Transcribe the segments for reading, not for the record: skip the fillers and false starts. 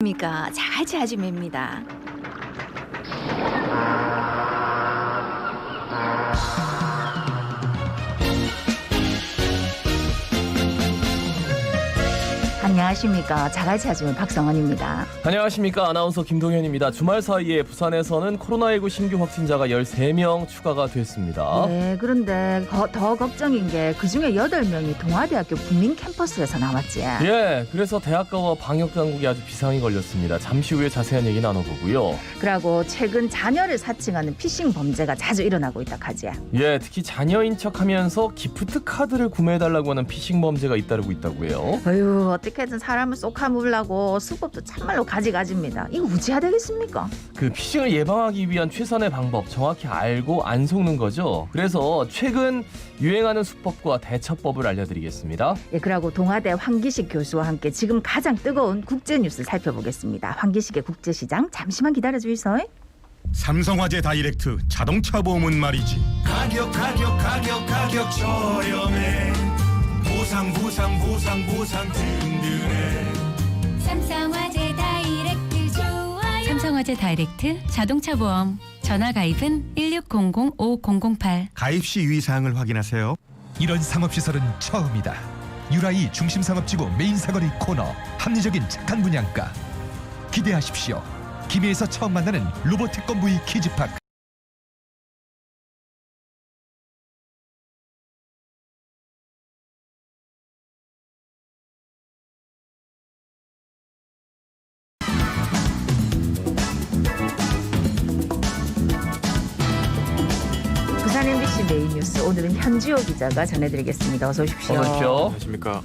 입니까? 자갈치 아줌입니다. 안녕하십니까? 자갈치 아줌의 박성원입니다. 안녕하십니까? 아나운서 김동현입니다. 주말 사이에 부산에서는 코로나19 신규 확진자가 13명 추가가 됐습니다. 네, 그런데 더 걱정인 게 그중에 8명이 동아대학교 국민 캠퍼스에서 나왔지. 예, 그래서 대학가와 방역당국이 아주 비상이 걸렸습니다. 잠시 후에 자세한 얘기 나눠보고요. 그리고 최근 자녀를 사칭하는 피싱 범죄가 자주 일어나고 있다 하지. 예, 특히 자녀인 척하면서 기프트 카드를 구매해달라고 하는 피싱 범죄가 잇따르고 있다고 해요. 어휴, 어떻게든 사람을 쏙하물라고 수법도 참말로 가지가지입니다. 이거 우지해야 되겠습니까? 그 피싱을 예방하기 위한 최선의 방법 정확히 알고 안 속는 거죠. 그래서 최근 유행하는 수법과 대처법을 알려드리겠습니다. 예, 그리고 동아대 황기식 교수와 함께 지금 가장 뜨거운 국제 뉴스 살펴보겠습니다. 황기식의 국제시장 잠시만 기다려주이소. 삼성화재 다이렉트 자동차 보험은 말이지. 가격 저렴해. 보상 든든해. 삼성화재 다이렉트 좋아요. 삼성화재 다이렉트 자동차 보험 전화 가입은 1600-5008. 가입 시 유의사항을 확인하세요. 이런 상업시설은 처음이다. 유라이 중심상업지구 메인 사거리 코너 합리적인 착한 분양가 기대하십시오. 김해에서 처음 만나는 로봇 특검부의 키즈파크. 부산 MBC 메인 뉴스 오늘은 현지호 기자가 전해드리겠습니다. 어서 오십시오. 어서 오십시오. 안녕하십니까.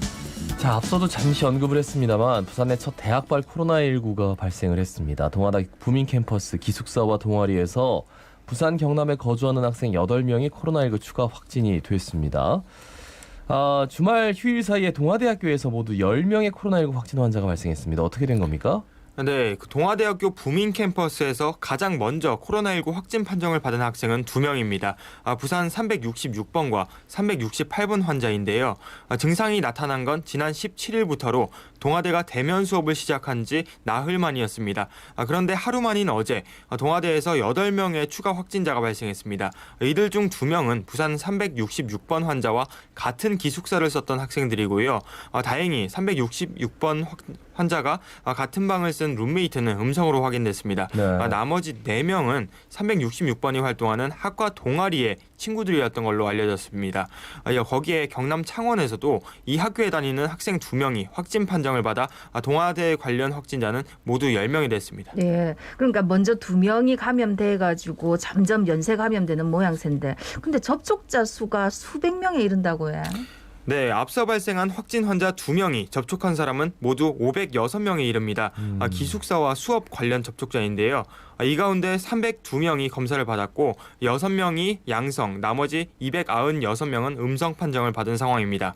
자, 앞서도 잠시 언급을 했습니다만 부산의 첫 대학발 코로나19가 발생을 했습니다. 동아대 부민 캠퍼스 기숙사와 동아리에서 부산 경남에 거주하는 학생 8명이 코로나19 추가 확진이 됐습니다. 주말 휴일 사이에 동아대학교에서 모두 10명의 코로나19 확진 환자가 발생했습니다. 어떻게 된 겁니까? 네, 그 동아대학교 부민 캠퍼스에서 가장 먼저 코로나19 확진 판정을 받은 학생은 2명입니다. 부산 366번과 368번 환자인데요. 증상이 나타난 건 지난 17일부터로 동아대가 대면 수업을 시작한 지 나흘 만이었습니다. 그런데 하루 만인 어제 동아대에서 8명의 추가 확진자가 발생했습니다. 이들 중 2명은 부산 366번 환자와 같은 기숙사를 썼던 학생들이고요. 다행히 366번 환자가 같은 방을 쓴 룸메이트는 음성으로 확인됐습니다. 네. 나머지 4명은 366번이 활동하는 학과 동아리의 친구들이었던 걸로 알려졌습니다. 거기에 경남 창원에서도 이 학교에 다니는 학생 2명이 확진 판정을 받아 동아대 관련 확진자는 모두 10명이 됐습니다. 네, 그러니까 먼저 2명이 감염돼가지고 점점 연쇄 감염되는 모양새인데 근데 접촉자 수가 수백 명에 이른다고 해. 네, 앞서 발생한 확진 환자 2명이 접촉한 사람은 모두 506명에 이릅니다. 기숙사와 수업 관련 접촉자인데요. 이 가운데 302명이 검사를 받았고 6명이 양성, 나머지 296명은 음성 판정을 받은 상황입니다.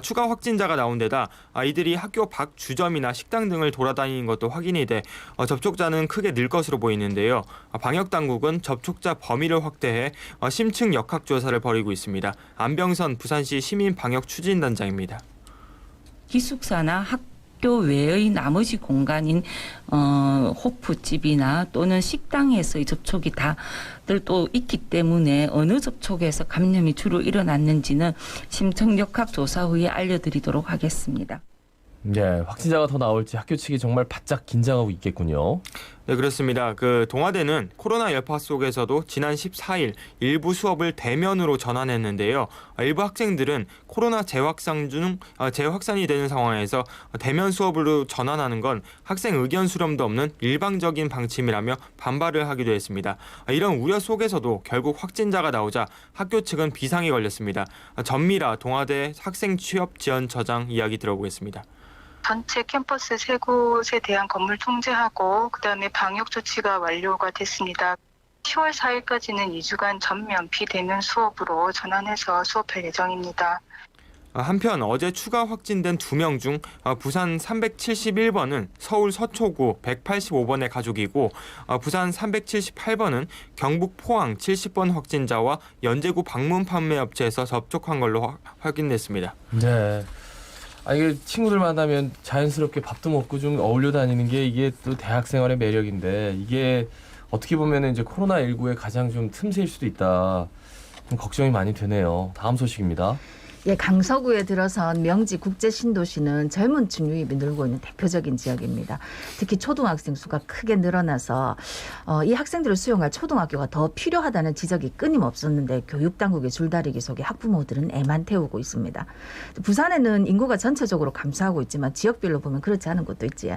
추가 확진자가 나온 데다 이들이 학교 밖 주점이나 식당 등을 돌아다니는 것도 확인이 돼 접촉자는 크게 늘 것으로 보이는데요. 방역당국은 접촉자 범위를 확대해 심층 역학조사를 벌이고 있습니다. 안병선 부산시 시민방역추진단장입니다. 기숙사나 학교 외의 나머지 공간인 호프집이나 또는 식당에서의 접촉이 다들 또 있기 때문에 어느 접촉에서 감염이 주로 일어났는지는 심층 역학 조사 후에 알려드리도록 하겠습니다. 네, 확진자가 더 나올지 학교 측이 정말 바짝 긴장하고 있겠군요. 네, 그렇습니다. 그 동아대는 코로나 여파 속에서도 지난 14일 일부 수업을 대면으로 전환했는데요. 일부 학생들은 코로나 재확산이 되는 상황에서 대면 수업으로 전환하는 건 학생 의견 수렴도 없는 일방적인 방침이라며 반발을 하기도 했습니다. 이런 우려 속에서도 결국 확진자가 나오자 학교 측은 비상이 걸렸습니다. 전미라 동아대 학생취업지원처장 이야기 들어보겠습니다. 전체 캠퍼스 3곳에 대한 건물 통제하고 그다음에 방역 조치가 완료가 됐습니다. 10월 4일까지는 2주간 전면 비대면 수업으로 전환해서 수업할 예정입니다. 한편 어제 추가 확진된 2명 중 부산 371번은 서울 서초구 185번의 가족이고 부산 378번은 경북 포항 70번 확진자와 연제구 방문 판매 업체에서 접촉한 걸로 확인됐습니다. 네. 이게 친구들 만나면 자연스럽게 밥도 먹고 좀 어울려 다니는 게 이게 또 대학 생활의 매력인데 이게 어떻게 보면 이제 코로나19의 가장 좀 틈새일 수도 있다. 좀 걱정이 많이 되네요. 다음 소식입니다. 예, 강서구에 들어선 명지 국제 신도시는 젊은 층 유입이 늘고 있는 대표적인 지역입니다. 특히 초등학생 수가 크게 늘어나서 이 학생들을 수용할 초등학교가 더 필요하다는 지적이 끊임없었는데 교육당국의 줄다리기 속에 학부모들은 애만 태우고 있습니다. 부산에는 인구가 전체적으로 감소하고 있지만 지역별로 보면 그렇지 않은 곳도 있지.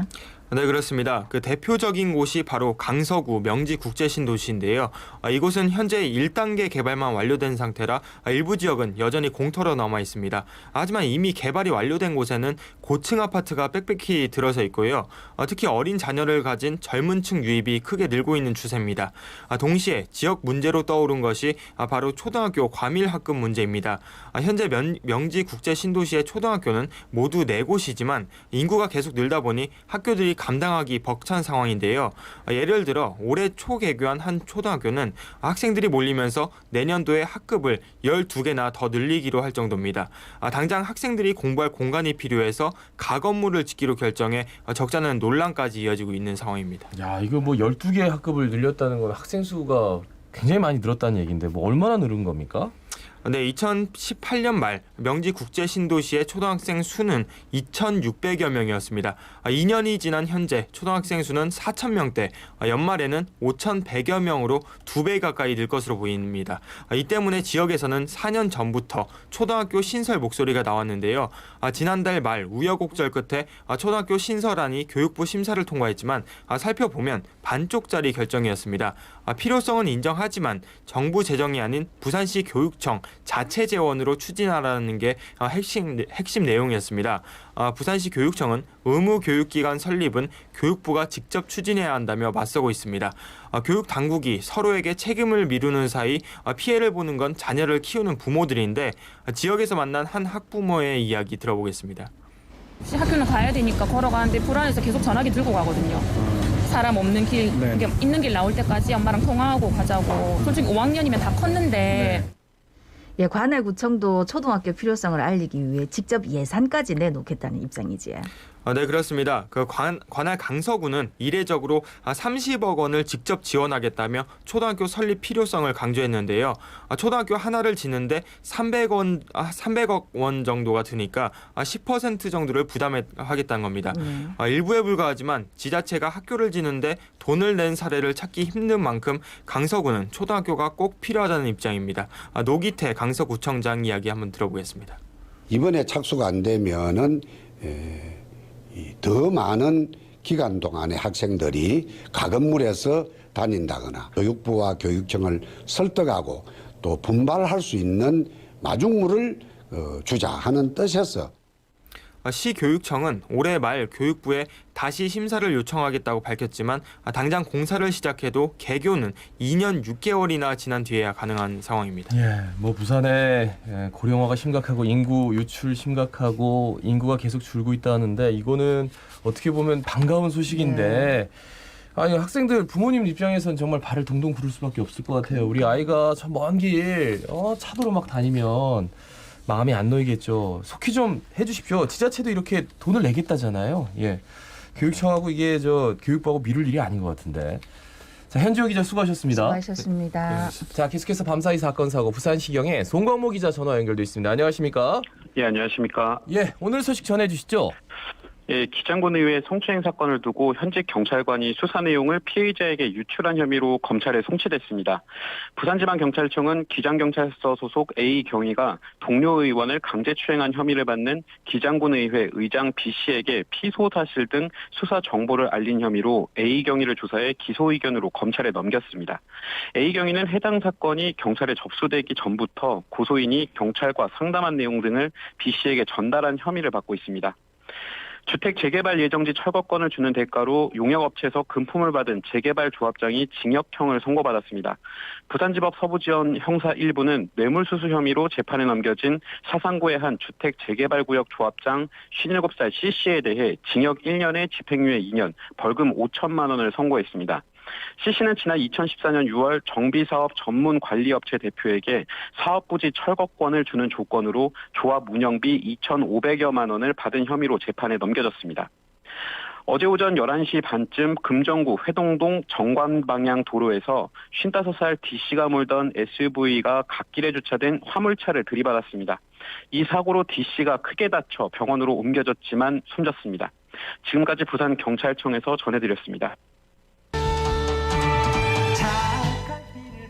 네, 그렇습니다. 그 대표적인 곳이 바로 강서구 명지 국제신도시인데요. 이곳은 현재 1단계 개발만 완료된 상태라 일부 지역은 여전히 공터로 남아 있습니다. 하지만 이미 개발이 완료된 곳에는 고층 아파트가 빽빽히 들어서 있고요. 특히 어린 자녀를 가진 젊은 층 유입이 크게 늘고 있는 추세입니다. 동시에 지역 문제로 떠오른 것이 바로 초등학교 과밀 학급 문제입니다. 현재 명지 국제신도시의 초등학교는 모두 4곳이지만 인구가 계속 늘다 보니 학교들이 감당하기 벅찬 상황인데요. 예를 들어 올해 초 개교한 한 초등학교는 학생들이 몰리면서 내년도에 학급을 12개나 더 늘리기로 할 정도입니다. 당장 학생들이 공부할 공간이 필요해서 가건물을 짓기로 결정해 적잖은 논란까지 이어지고 있는 상황입니다. 야, 이거 뭐 12개 학급을 늘렸다는 건 학생 수가 굉장히 많이 늘었다는 얘기인데 뭐 얼마나 늘은 겁니까? 네, 2018년 말 명지 국제신도시의 초등학생 수는 2,600여 명이었습니다. 2년이 지난 현재 초등학생 수는 4,000명대, 연말에는 5,100여 명으로 2배 가까이 늘 것으로 보입니다. 이 때문에 지역에서는 4년 전부터 초등학교 신설 목소리가 나왔는데요. 지난달 말 우여곡절 끝에 초등학교 신설안이 교육부 심사를 통과했지만 살펴보면 반쪽짜리 결정이었습니다. 필요성은 인정하지만 정부 재정이 아닌 부산시 교육청 자체 재원으로 추진하라는 게 핵심 내용이었습니다. 부산시 교육청은 의무교육기관 설립은 교육부가 직접 추진해야 한다며 맞서고 있습니다. 교육 당국이 서로에게 책임을 미루는 사이 피해를 보는 건 자녀를 키우는 부모들인데 지역에서 만난 한 학부모의 이야기 들어보겠습니다. 학교는 가야 되니까 걸어가는데 불안해서 계속 전화기 들고 가거든요. 사람 없는 길, 있는 길 나올 때까지 엄마랑 통화하고 가자고. 솔직히 5학년이면 다 컸는데. 예, 관할구청도 초등학교 필요성을 알리기 위해 직접 예산까지 내놓겠다는 입장이지. 네, 그렇습니다. 관할 강서구는 이례적으로 30억 원을 직접 지원하겠다며 초등학교 설립 필요성을 강조했는데요. 초등학교 하나를 짓는데 300억 원 정도가 드니까 10% 정도를 부담하겠다는 겁니다. 일부에 불과하지만 지자체가 학교를 짓는데 돈을 낸 사례를 찾기 힘든 만큼 강서구는 초등학교가 꼭 필요하다는 입장입니다. 노기태 강서구청장 이야기 한번 들어보겠습니다. 이번에 착수가 안 되면은 더 많은 기간 동안에 학생들이 가건물에서 다닌다거나 교육부와 교육청을 설득하고 또 분발할 수 있는 마중물을 주자 하는 뜻이었어. 시교육청은 올해 말 교육부에 다시 심사를 요청하겠다고 밝혔지만 당장 공사를 시작해도 개교는 2년 6개월이나 지난 뒤에야 가능한 상황입니다. 예, 뭐 부산에 고령화가 심각하고 인구 유출 심각하고 인구가 계속 줄고 있다는데 이거는 어떻게 보면 반가운 소식인데 아니 학생들 부모님 입장에서는 정말 발을 동동 구를 수밖에 없을 것 같아요. 우리 아이가 저 먼 길 차도로 막 다니면 마음이 안 놓이겠죠. 속히 좀 해주십시오. 지자체도 이렇게 돈을 내겠다잖아요. 예, 교육청하고 이게 교육부하고 미룰 일이 아닌 것 같은데. 자, 현지호 기자 수고하셨습니다. 수고하셨습니다. 자, 계속해서 밤사이 사건 사고 부산시경의 송광모 기자 전화 연결돼 있습니다. 안녕하십니까? 예, 안녕하십니까? 예, 오늘 소식 전해주시죠. 예, 기장군의회 성추행 사건을 두고 현직 경찰관이 수사 내용을 피의자에게 유출한 혐의로 검찰에 송치됐습니다. 부산지방경찰청은 기장경찰서 소속 A 경위가 동료 의원을 강제추행한 혐의를 받는 기장군의회 의장 B씨에게 피소 사실 등 수사 정보를 알린 혐의로 A 경위를 조사해 기소 의견으로 검찰에 넘겼습니다. A 경위는 해당 사건이 경찰에 접수되기 전부터 고소인이 경찰과 상담한 내용 등을 B씨에게 전달한 혐의를 받고 있습니다. 주택 재개발 예정지 철거권을 주는 대가로 용역업체에서 금품을 받은 재개발 조합장이 징역형을 선고받았습니다. 부산지법 서부지원 형사 1부는 뇌물수수 혐의로 재판에 넘겨진 사상구의 한 주택 재개발구역 조합장 57살 C씨에 대해 징역 1년에 집행유예 2년, 벌금 5천만 원을 선고했습니다. C씨는 지난 2014년 6월 정비사업 전문관리업체 대표에게 사업부지 철거권을 주는 조건으로 조합 운영비 2,500여만 원을 받은 혐의로 재판에 넘겨졌습니다. 어제 오전 11시 반쯤 금정구 회동동 정관방향 도로에서 55살 D씨가 몰던 SUV가 갓길에 주차된 화물차를 들이받았습니다. 이 사고로 D씨가 크게 다쳐 병원으로 옮겨졌지만 숨졌습니다. 지금까지 부산경찰청에서 전해드렸습니다.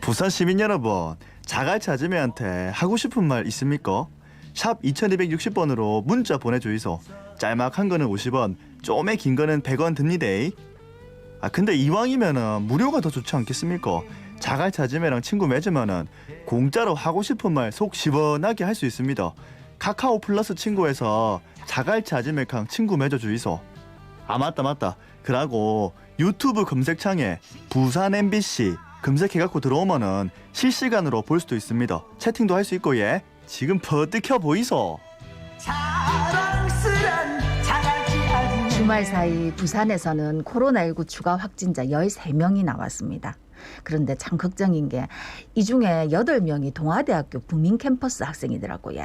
부산 시민 여러분, 자갈치 아줌매한테 하고 싶은 말 있습니까? 샵 2260번으로 문자 보내주이소. 짤막한 거는 50원, 좀에 긴 거는 100원 듭니다. 근데 이왕이면은 무료가 더 좋지 않겠습니까? 자갈치 아줌매랑 친구 맺으면은 공짜로 하고 싶은 말 속 시원하게 할 수 있습니다. 카카오 플러스 친구에서 자갈치 아줌매랑 친구 맺어주이소. 맞다. 그러고 유튜브 검색창에 부산 MBC 검색해갖고 들어오면은 실시간으로 볼 수도 있습니다. 채팅도 할 수 있고 예. 지금 버뜩혀 보이소. 주말 사이 부산에서는 코로나19 추가 확진자 13명이 나왔습니다. 그런데 참 걱정인 게 이 중에 8명이 동아대학교 부민 캠퍼스 학생이더라고요.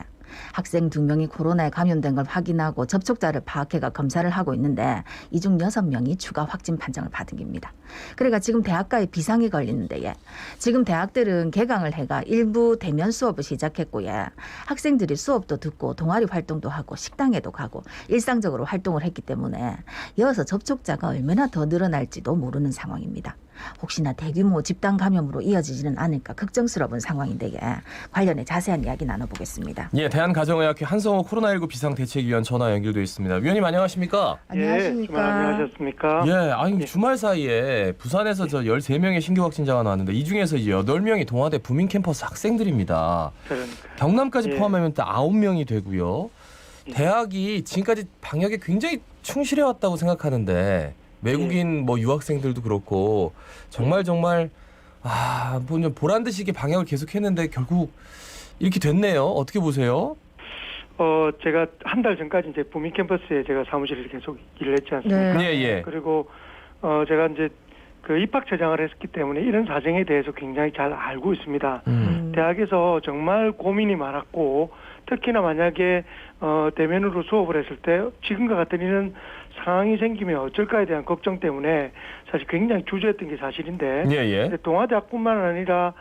학생 2명이 코로나에 감염된 걸 확인하고 접촉자를 파악해가 검사를 하고 있는데 이 중 6명이 추가 확진 판정을 받은 겁니다. 그러니까 지금 대학가에 비상이 걸리는데 지금 대학들은 개강을 해가 일부 대면 수업을 시작했고요. 학생들이 수업도 듣고 동아리 활동도 하고 식당에도 가고 일상적으로 활동을 했기 때문에 이어서 접촉자가 얼마나 더 늘어날지도 모르는 상황입니다. 혹시나 대규모 집단 감염으로 이어지지는 않을까 걱정스러운 상황인데 관련해 자세한 이야기 나눠보겠습니다. 예, 대한가정의학회 한성호 코로나19 비상대책위원 전화 연결돼 있습니다. 위원님 안녕하십니까? 안녕하십니까? 주말 안녕하셨습니까? 예, 아니 주말 사이에 부산에서 저 13명의 신규 확진자가 나왔는데 이 중에서 이제 8명이 동아대 부민 캠퍼스 학생들입니다. 그러니까. 경남까지 포함하면 또 9명이 되고요. 대학이 지금까지 방역에 굉장히 충실해 왔다고 생각하는데 외국인 뭐 유학생들도 그렇고 정말 뭐 보란 듯이 이게 방역을 계속했는데 결국 이렇게 됐네요. 어떻게 보세요? 제가 한 달 전까지 이제 부민 캠퍼스에 제가 사무실에 계속 일을 했지 않습니까? 네. 예. 그리고 제가 이제 그 입학처장을 했기 때문에 이런 사정에 대해서 굉장히 잘 알고 있습니다. 대학에서 정말 고민이 많았고 특히나 만약에 대면으로 수업을 했을 때 지금과 같은 이런 상황이 생기면 어쩔까에 대한 걱정 때문에 사실 굉장히 주저했던 게 사실인데 예. 동아대학뿐만 아니라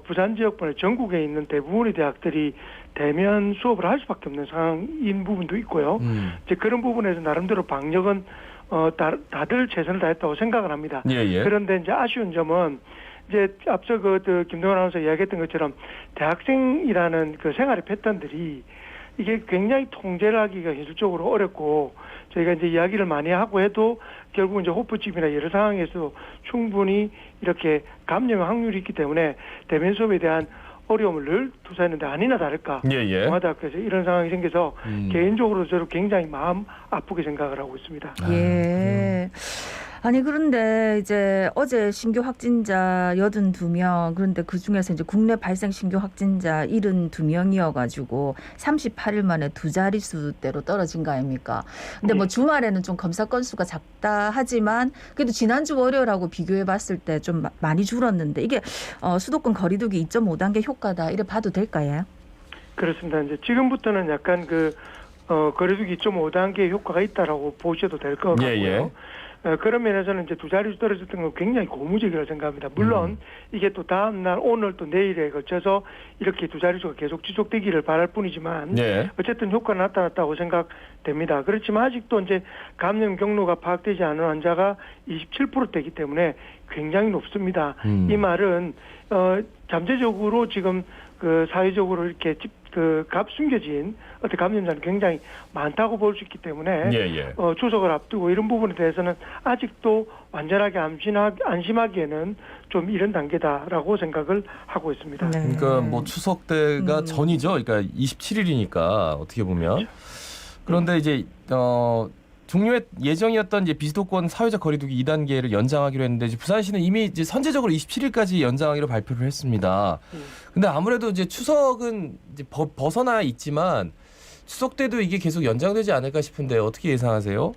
부산 지역분의 전국에 있는 대부분의 대학들이 대면 수업을 할 수밖에 없는 상황인 부분도 있고요. 이제 그런 부분에서 나름대로 방역은 다들 최선을 다했다고 생각을 합니다. 예. 그런데 이제 아쉬운 점은 이제 앞서 김동현 아나운서 이야기했던 것처럼 대학생이라는 그 생활의 패턴들이 이게 굉장히 통제를 하기가 현실적으로 어렵고 저희가 이제 이야기를 많이 하고 해도 결국 이제 호프집이나 여러 상황에서 충분히 이렇게 감염 확률이 있기 때문에 대면 수업에 대한 어려움을 늘 투사했는데 아니나 다를까 동아대학교에서 이런 상황이 생겨서 개인적으로 저도 굉장히 마음 아프게 생각을 하고 있습니다. 예. 아니 그런데 이제 어제 신규 확진자 82명 그런데 그중에서 이제 국내 발생 신규 확진자 72명이어가지고 38일 만에 두 자릿수대로 떨어진 거 아닙니까? 근데 뭐 주말에는 좀 검사 건수가 작다 하지만 그래도 지난주 월요일하고 비교해봤을 때 좀 많이 줄었는데 이게 수도권 거리두기 2.5단계 효과다 이래 봐도 될까요? 그렇습니다. 이제 지금부터는 약간 거리두기 2.5단계 효과가 있다라고 보셔도 될 것 같고요. 그런 면에서는 이제 두 자릿수 떨어졌던 건 굉장히 고무적이라고 생각합니다. 물론 이게 또 다음 날 오늘 또 내일에 걸쳐서 이렇게 두 자릿수가 계속 지속되기를 바랄 뿐이지만 어쨌든 효과는 나타났다고 생각됩니다. 그렇지만 아직도 이제 감염 경로가 파악되지 않은 환자가 27%대이기 때문에 굉장히 높습니다. 이 말은 잠재적으로 지금 사회적으로 이렇게 숨겨진 어떤 감염자는 굉장히 많다고 볼 수 있기 때문에 추석을 앞두고 이런 부분에 대해서는 아직도 완전하게 안심하기에는 좀 이른 단계다라고 생각을 하고 있습니다. 그러니까 뭐 추석 때가 전이죠. 그러니까 27일이니까 어떻게 보면 그런데 이제 종료의 예정이었던 이제 비수도권 사회적 거리두기 2단계를 연장하기로 했는데 이제 부산시는 이미 이제 선제적으로 27일까지 연장하기로 발표를 했습니다. 근데 아무래도 이제 추석은 이제 벗어나 있지만 추석 때도 이게 계속 연장되지 않을까 싶은데 어떻게 예상하세요?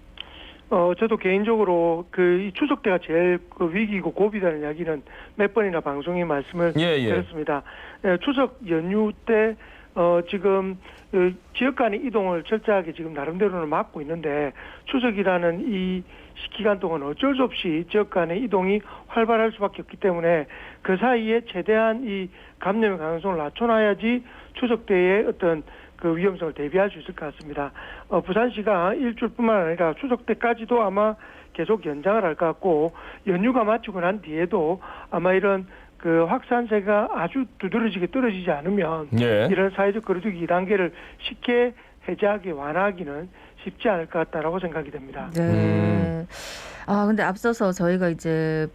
저도 개인적으로 이 추석 때가 제일 위기고 고비라는 이야기는 몇 번이나 방송에 말씀을 드렸습니다. 추석 연휴 때 지금 지역 간의 이동을 철저하게 지금 나름대로는 막고 있는데 추석이라는 이 기간 동안 어쩔 수 없이 지역 간의 이동이 활발할 수밖에 없기 때문에 그 사이에 최대한 이 감염의 가능성을 낮춰놔야지 추석 때의 어떤 그 위험성을 대비할 수 있을 것 같습니다. 부산시가 일주일뿐만 아니라 추석 때까지도 아마 계속 연장을 할 것 같고 연휴가 마치고 난 뒤에도 아마 이런 그 확산세가 아주 두드러지게 떨어지지 않으면 이런 사회적 거리두기 2단계를 쉽게 해제하기 완화하기는 쉽지 않을 것 같다라고 생각이 됩니다. 네. 근데 앞서서 저희가 이제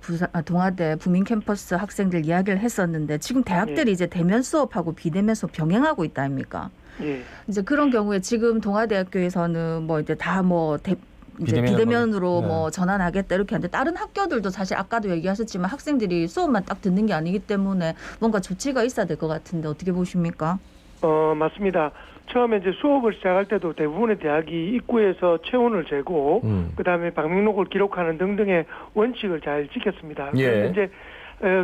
동아대 부민 캠퍼스 학생들 이야기를 했었는데 지금 대학들이 이제 대면 수업하고 비대면 수업 병행하고 있다 아닙니까? 이제 그런 경우에 지금 동아대학교에서는 뭐 이제 다 뭐 이제 비대면으로 뭐 전환하겠다 이렇게 하는데 다른 학교들도 사실 아까도 얘기하셨지만 학생들이 수업만 딱 듣는 게 아니기 때문에 뭔가 조치가 있어야 될 것 같은데 어떻게 보십니까? 맞습니다. 처음에 이제 수업을 시작할 때도 대부분의 대학이 입구에서 체온을 재고 그다음에 방명록을 기록하는 등등의 원칙을 잘 지켰습니다. 그런데 이제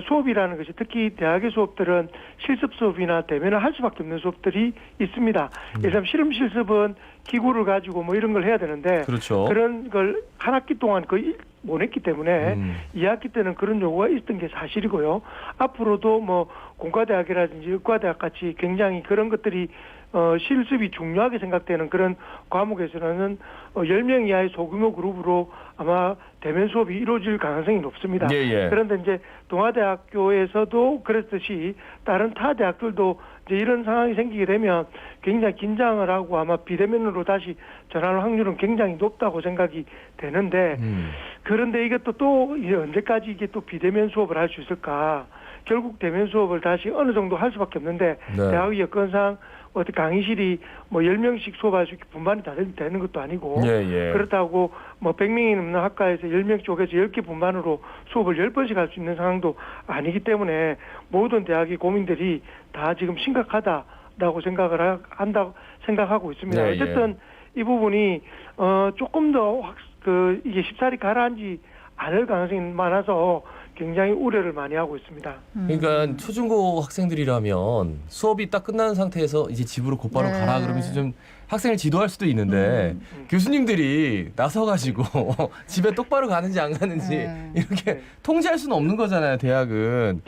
수업이라는 것이 특히 대학의 수업들은 실습 수업이나 대면을 할 수밖에 없는 수업들이 있습니다. 예를 들면 실험 실습은 기구를 가지고 뭐 이런 걸 해야 되는데 그런 걸 한 학기 동안 거의 못 했기 때문에 2학기 때는 그런 요구가 있던 게 사실이고요. 앞으로도 뭐 공과대학이라든지 의과대학 같이 굉장히 그런 것들이 실습이 중요하게 생각되는 그런 과목에서는 10명 이하의 소규모 그룹으로 아마 대면 수업이 이루어질 가능성이 높습니다. 그런데 이제 동아대학교에서도 그랬듯이 다른 타 대학들도 이제 이런 상황이 생기게 되면 굉장히 긴장을 하고 아마 비대면으로 다시 전환할 확률은 굉장히 높다고 생각이 되는데 그런데 이것도 또 이제 언제까지 이게 또 비대면 수업을 할 수 있을까? 결국 대면 수업을 다시 어느 정도 할 수밖에 없는데 대학의 여건상 어떻게 강의실이 뭐 10명씩 수업할 수 있게 분반이 다 되는 것도 아니고 그렇다고 뭐 100명이 넘는 학과에서 10명 쪽에서 10개 분반으로 수업을 10번씩 할 수 있는 상황도 아니기 때문에 모든 대학의 고민들이 다 지금 심각하다라고 생각하고 있습니다. 어쨌든 이 부분이 조금 더 이게 쉽사리 가라앉지 않을 가능성이 많아서 굉장히 우려를 많이 하고 있습니다. 그러니까 초중고 학생들이라면 수업이 딱 끝나는 상태에서 이제 집으로 곧바로 가라 그러면서 좀 학생을 지도할 수도 있는데 교수님들이 나서가지고 집에 똑바로 가는지 안 가는지 이렇게 통제할 수는 없는 거잖아요. 대학은.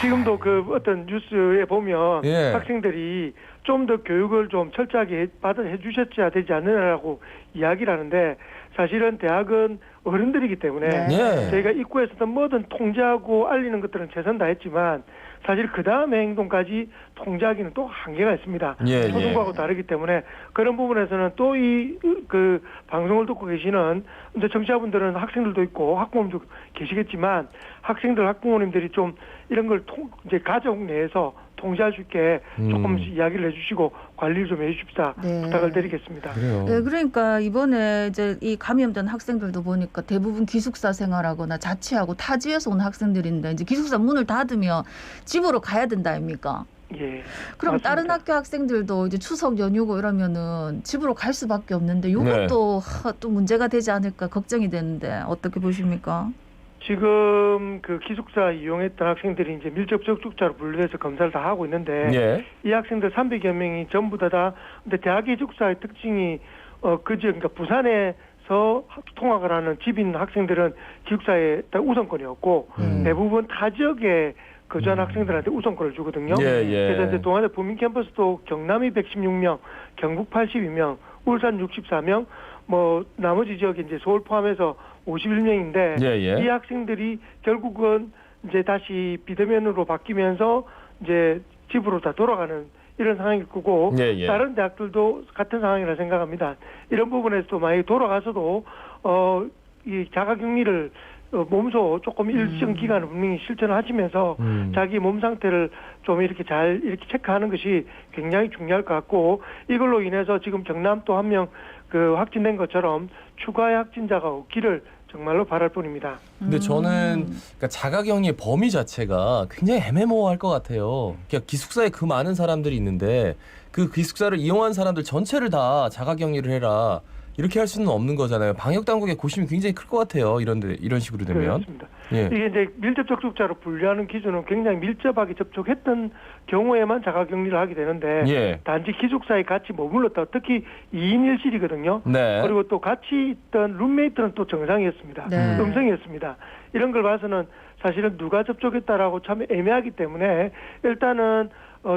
지금도 그 어떤 뉴스에 보면 학생들이 좀 더 교육을 좀 철저하게 해주셨어야 되지 않느냐라고 이야기를 하는데 사실은 대학은 어른들이기 때문에 저희가 입구에서든 뭐든 통제하고 알리는 것들은 최선 다했지만 사실 그 다음의 행동까지 통제하기는 또 한계가 있습니다. 초중고하고 다르기 때문에 그런 부분에서는 또 그 방송을 듣고 계시는 이제 청취자분들은 학생들도 있고 학부모님도 계시겠지만 학생들 학부모님들이 좀 이런 걸 이제 가족 내에서 통제할 수 있게 조금씩 이야기를 해주시고 관리를 좀 해주십사 부탁을 드리겠습니다. 그러니까 이번에 이제 이 감염된 학생들도 보니까 대부분 기숙사 생활하거나 자취하고 타지에서 온 학생들인데 이제 기숙사 문을 닫으면 집으로 가야 된다 아닙니까? 그럼 맞습니다. 다른 학교 학생들도 이제 추석 연휴고 이러면은 집으로 갈 수밖에 없는데 이것도 또 문제가 되지 않을까 걱정이 되는데 어떻게 보십니까? 지금 그 기숙사 이용했던 학생들이 이제 밀접 접촉자로 분류해서 검사를 다 하고 있는데 이 학생들 300여 명이 전부 다 근데 대학의 기숙사의 특징이 그러니까 부산에서 통학을 하는 집 있는 학생들은 기숙사에 우선권이었고 대부분 타 지역에 거주한 학생들한테 우선권을 주거든요. 그래서 이제 동아대 부민 캠퍼스도 경남이 116명, 경북 82명, 울산 64명, 뭐 나머지 지역에 이제 서울 포함해서 51명인데 이 학생들이 결국은 이제 다시 비대면으로 바뀌면서 이제 집으로 다 돌아가는 이런 상황일 거고 다른 대학들도 같은 상황이라 생각합니다. 이런 부분에서 만약에 돌아가서도 이 자가격리를 몸소 조금 일정 기간을 분명히 실천을 하시면서 자기 몸 상태를 좀 이렇게 잘 이렇게 체크하는 것이 굉장히 중요할 것 같고, 이걸로 인해서 지금 경남 또 한 명 그 확진된 것처럼 추가의 확진자가 없기를 정말로 바랄 뿐입니다. 근데 저는 그러니까 자가격리의 범위 자체가 굉장히 애매모호할 것 같아요. 그러니까 기숙사에 그 많은 사람들이 있는데 그 기숙사를 이용한 사람들 전체를 다 자가격리를 해라, 이렇게 할 수는 없는 거잖아요. 방역 당국의 고심이 굉장히 클 것 같아요. 이런 식으로 되면. 그렇습니다. 예. 이게 이제 밀접 접촉자로 분류하는 기준은 굉장히 밀접하게 접촉했던 경우에만 자가격리를 하게 되는데, 예. 단지 기숙사에 같이 머물렀다, 특히 2인 1실이거든요. 네. 그리고 또 같이 있던 룸메이트는 또 정상이었습니다. 네. 음성이었습니다. 이런 걸 봐서는 사실은 누가 접촉했다라고 참 애매하기 때문에 일단은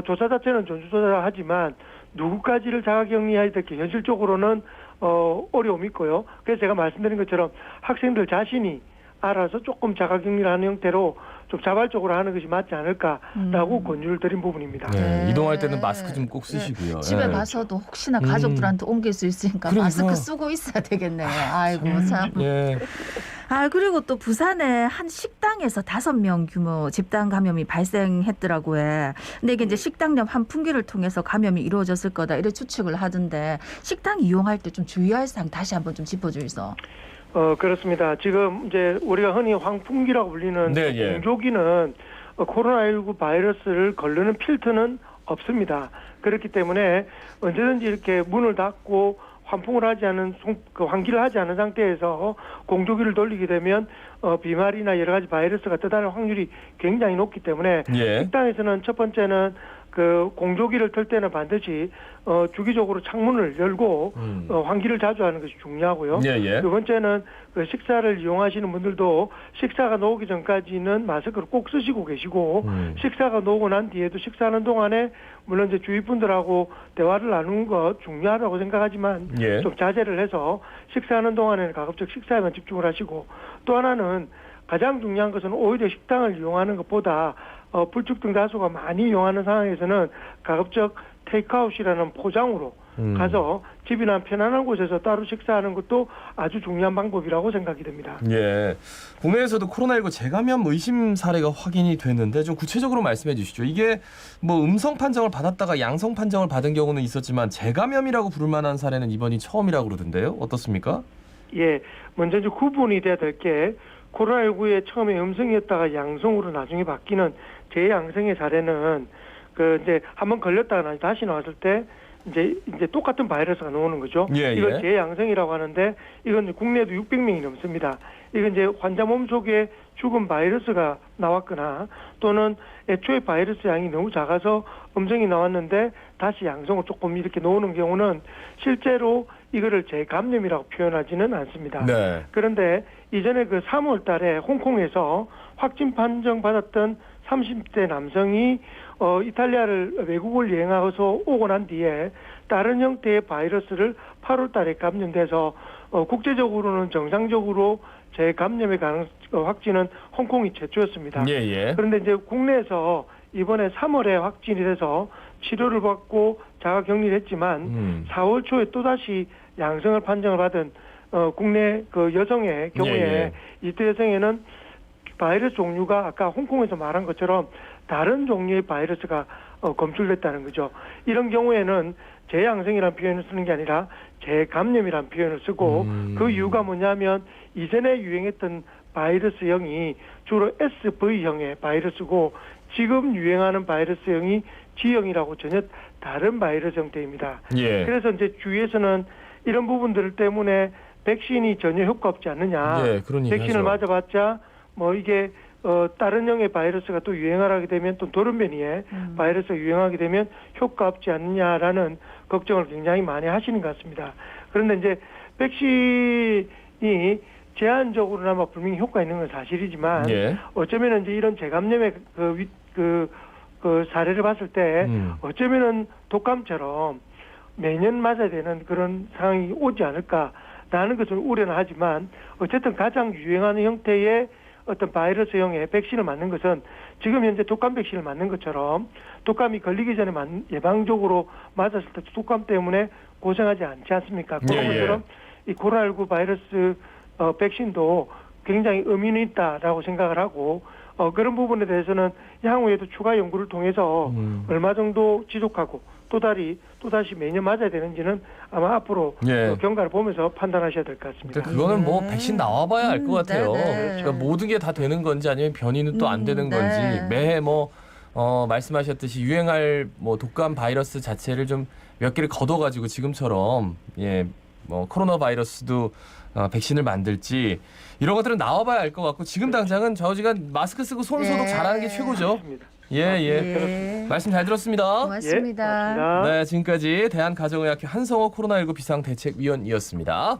조사 자체는 전수조사를 하지만 누구까지를 자가격리해야 될지 현실적으로는 어려움이 있고요. 그래서 제가 말씀드린 것처럼 학생들 자신이 알아서 조금 자가격리를 하는 형태로 좀 자발적으로 하는 것이 맞지 않을까라고 권유를 드린 부분입니다. 네. 이동할 때는 마스크 좀 꼭 쓰시고요. 집에 예. 가서도 혹시나 가족들한테 옮길 수 있으니까 그러니까. 마스크 쓰고 있어야 되겠네요. 아이고 참. 예. 아, 그리고 또 부산의 한 식당에서 5명 규모 집단 감염이 발생했더라고요. 근데 이게 이제 식당 내 환풍기를 통해서 감염이 이루어졌을 거다, 이렇게 추측을 하던데, 식당 이용할 때 좀 주의할 사항 다시 한번 좀 짚어주이소. 그렇습니다. 지금 이제 우리가 흔히 환풍기라고 불리는 네, 예. 공조기는 코로나19 바이러스를 걸르는 필터는 없습니다. 그렇기 때문에 언제든지 이렇게 문을 닫고 환풍을 하지 않은 환기를 하지 않은 상태에서 공조기를 돌리게 되면 비말이나 여러 가지 바이러스가 떠다닐 확률이 굉장히 높기 때문에 예. 식당에서는 첫 번째는 그 공조기를 틀 때는 반드시 주기적으로 창문을 열고 환기를 자주 하는 것이 중요하고요. 예, 예. 두 번째는 그 식사를 이용하시는 분들도 식사가 나오기 전까지는 마스크를 꼭 쓰시고 계시고 식사가 나오고 난 뒤에도 식사하는 동안에 물론 이제 주위 분들하고 대화를 나누는 것 중요하다고 생각하지만 예. 좀 자제를 해서 식사하는 동안에는 가급적 식사에만 집중을 하시고, 또 하나는 가장 중요한 것은 오히려 식당을 이용하는 것보다 불특정 다수가 많이 이용하는 상황에서는 가급적 테이크아웃이라는 포장으로 가서 집이나 편안한 곳에서 따로 식사하는 것도 아주 중요한 방법이라고 생각이 됩니다. 예. 국내에서도 코로나19 재감염 의심 사례가 확인이 됐는데 좀 구체적으로 말씀해 주시죠. 이게 뭐 음성 판정을 받았다가 양성 판정을 받은 경우는 있었지만 재감염이라고 부를 만한 사례는 이번이 처음이라고 그러던데요. 어떻습니까? 예. 먼저 이제 구분이 돼야 될 게, 코로나19에 처음에 음성이었다가 양성으로 나중에 바뀌는 재양성의 사례는 그 이제 한번 걸렸다가 다시 나왔을 때 이제 똑같은 바이러스가 나오는 거죠. 예, 예. 이걸 재양성이라고 하는데, 이건 국내에도 600명이 넘습니다. 이건 이제 환자 몸속에 죽은 바이러스가 나왔거나 또는 애초에 바이러스 양이 너무 작아서 음성이 나왔는데 다시 양성을 조금 이렇게 나오는 경우는 실제로 이거를 재감염이라고 표현하지는 않습니다. 네. 그런데 이전에 그 3월 달에 홍콩에서 확진 판정 받았던 30대 남성이 이탈리아를 외국을 여행하고서 오고 난 뒤에 다른 형태의 바이러스를 8월 달에 감염돼서 국제적으로는 정상적으로 재감염의 확진은 홍콩이 최초였습니다. 예, 예. 그런데 이제 국내에서 이번에 3월에 확진이 돼서 치료를 받고 자가격리를 했지만 4월 초에 또다시 양성을 판정을 받은 국내 그 여성의 경우에 예, 예. 이때 여성에는 바이러스 종류가 아까 홍콩에서 말한 것처럼 다른 종류의 바이러스가 검출됐다는 거죠. 이런 경우에는 재양성이라는 표현을 쓰는 게 아니라 재감염이라는 표현을 쓰고 그 이유가 뭐냐면 이전에 유행했던 바이러스형이 주로 SV형의 바이러스고 지금 유행하는 바이러스형이 G형이라고 전혀 다른 바이러스 형태입니다. 예. 그래서 이제 주위에서는 이런 부분들 때문에 백신이 전혀 효과 없지 않느냐. 예, 그런 얘기 백신을 하죠. 맞아봤자 뭐 이게 다른 형의 바이러스가 또 유행을 하게 되면 또 돌연변이에 바이러스가 유행하게 되면 효과 없지 않느냐라는 걱정을 굉장히 많이 하시는 것 같습니다. 그런데 이제 백신이 제한적으로나마 분명히 효과 있는 건 사실이지만 예. 어쩌면 이제 이런 재감염의 그 사례를 봤을 때 어쩌면은 독감처럼 매년 맞아야 되는 그런 상황이 오지 않을까라는 것을 우려는 하지만 어쨌든 가장 유행하는 형태의 어떤 바이러스형의 백신을 맞는 것은 지금 현재 독감 백신을 맞는 것처럼 독감이 걸리기 전에 예방적으로 맞았을 때 독감 때문에 고생하지 않지 않습니까? 그런 것처럼 이 코로나19 바이러스 백신도 굉장히 의미는 있다라고 생각을 하고 그런 부분에 대해서는 향후에도 추가 연구를 통해서 얼마 정도 지속하고 또다시 매년 맞아야 되는지는 아마 앞으로 경과를 보면서 판단하셔야 될 것 같습니다. 그러니까 그거는 뭐 백신 나와봐야 알 것 같아요. 네네. 그러니까 모든 게 다 되는 건지 아니면 변이는 또 안 되는 건지 매해 뭐 말씀하셨듯이 유행할 뭐 독감 바이러스 자체를 좀 몇 개를 걷어가지고 지금처럼 뭐 코로나 바이러스도 백신을 만들지 이런 것들은 나와봐야 알 것 같고 지금 당장은 저지간 마스크 쓰고 손 소독 잘하는 게 최고죠. 말씀 잘 들었습니다. 고맙습니다. 네, 지금까지 대한가정의학회 한성호 코로나19 비상대책위원이었습니다.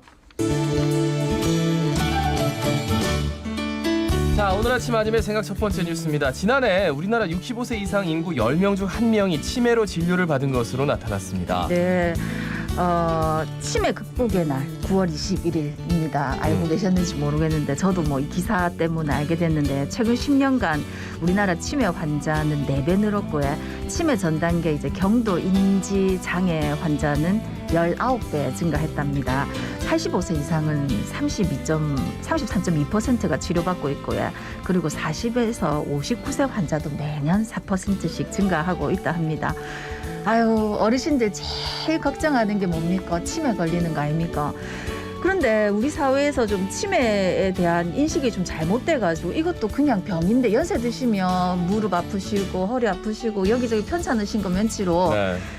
자, 오늘 아침 아침의 생각 첫 번째 뉴스입니다. 지난해 우리나라 65세 이상 인구 10명 중 1명이 치매로 진료를 받은 것으로 나타났습니다. 네. 치매 극복의 날 9월 21일입니다. 알고 계셨는지 모르겠는데 저도 뭐 이 기사 때문에 알게 됐는데 최근 10년간 우리나라 치매 환자는 4배 늘었고요. 치매 전 단계 이제 경도 인지 장애 환자는 19배 증가했답니다. 85세 이상은 33.2%가 치료받고 있고요. 그리고 40에서 59세 환자도 매년 4%씩 증가하고 있다 합니다. 아유, 어르신들 제일 걱정하는 게 뭡니까? 치매 걸리는 거 아닙니까? 그런데 우리 사회에서 좀 치매에 대한 인식이 좀 잘못돼가지고 이것도 그냥 병인데 연세 드시면 무릎 아프시고 허리 아프시고 여기저기 편찮으신 거 면치로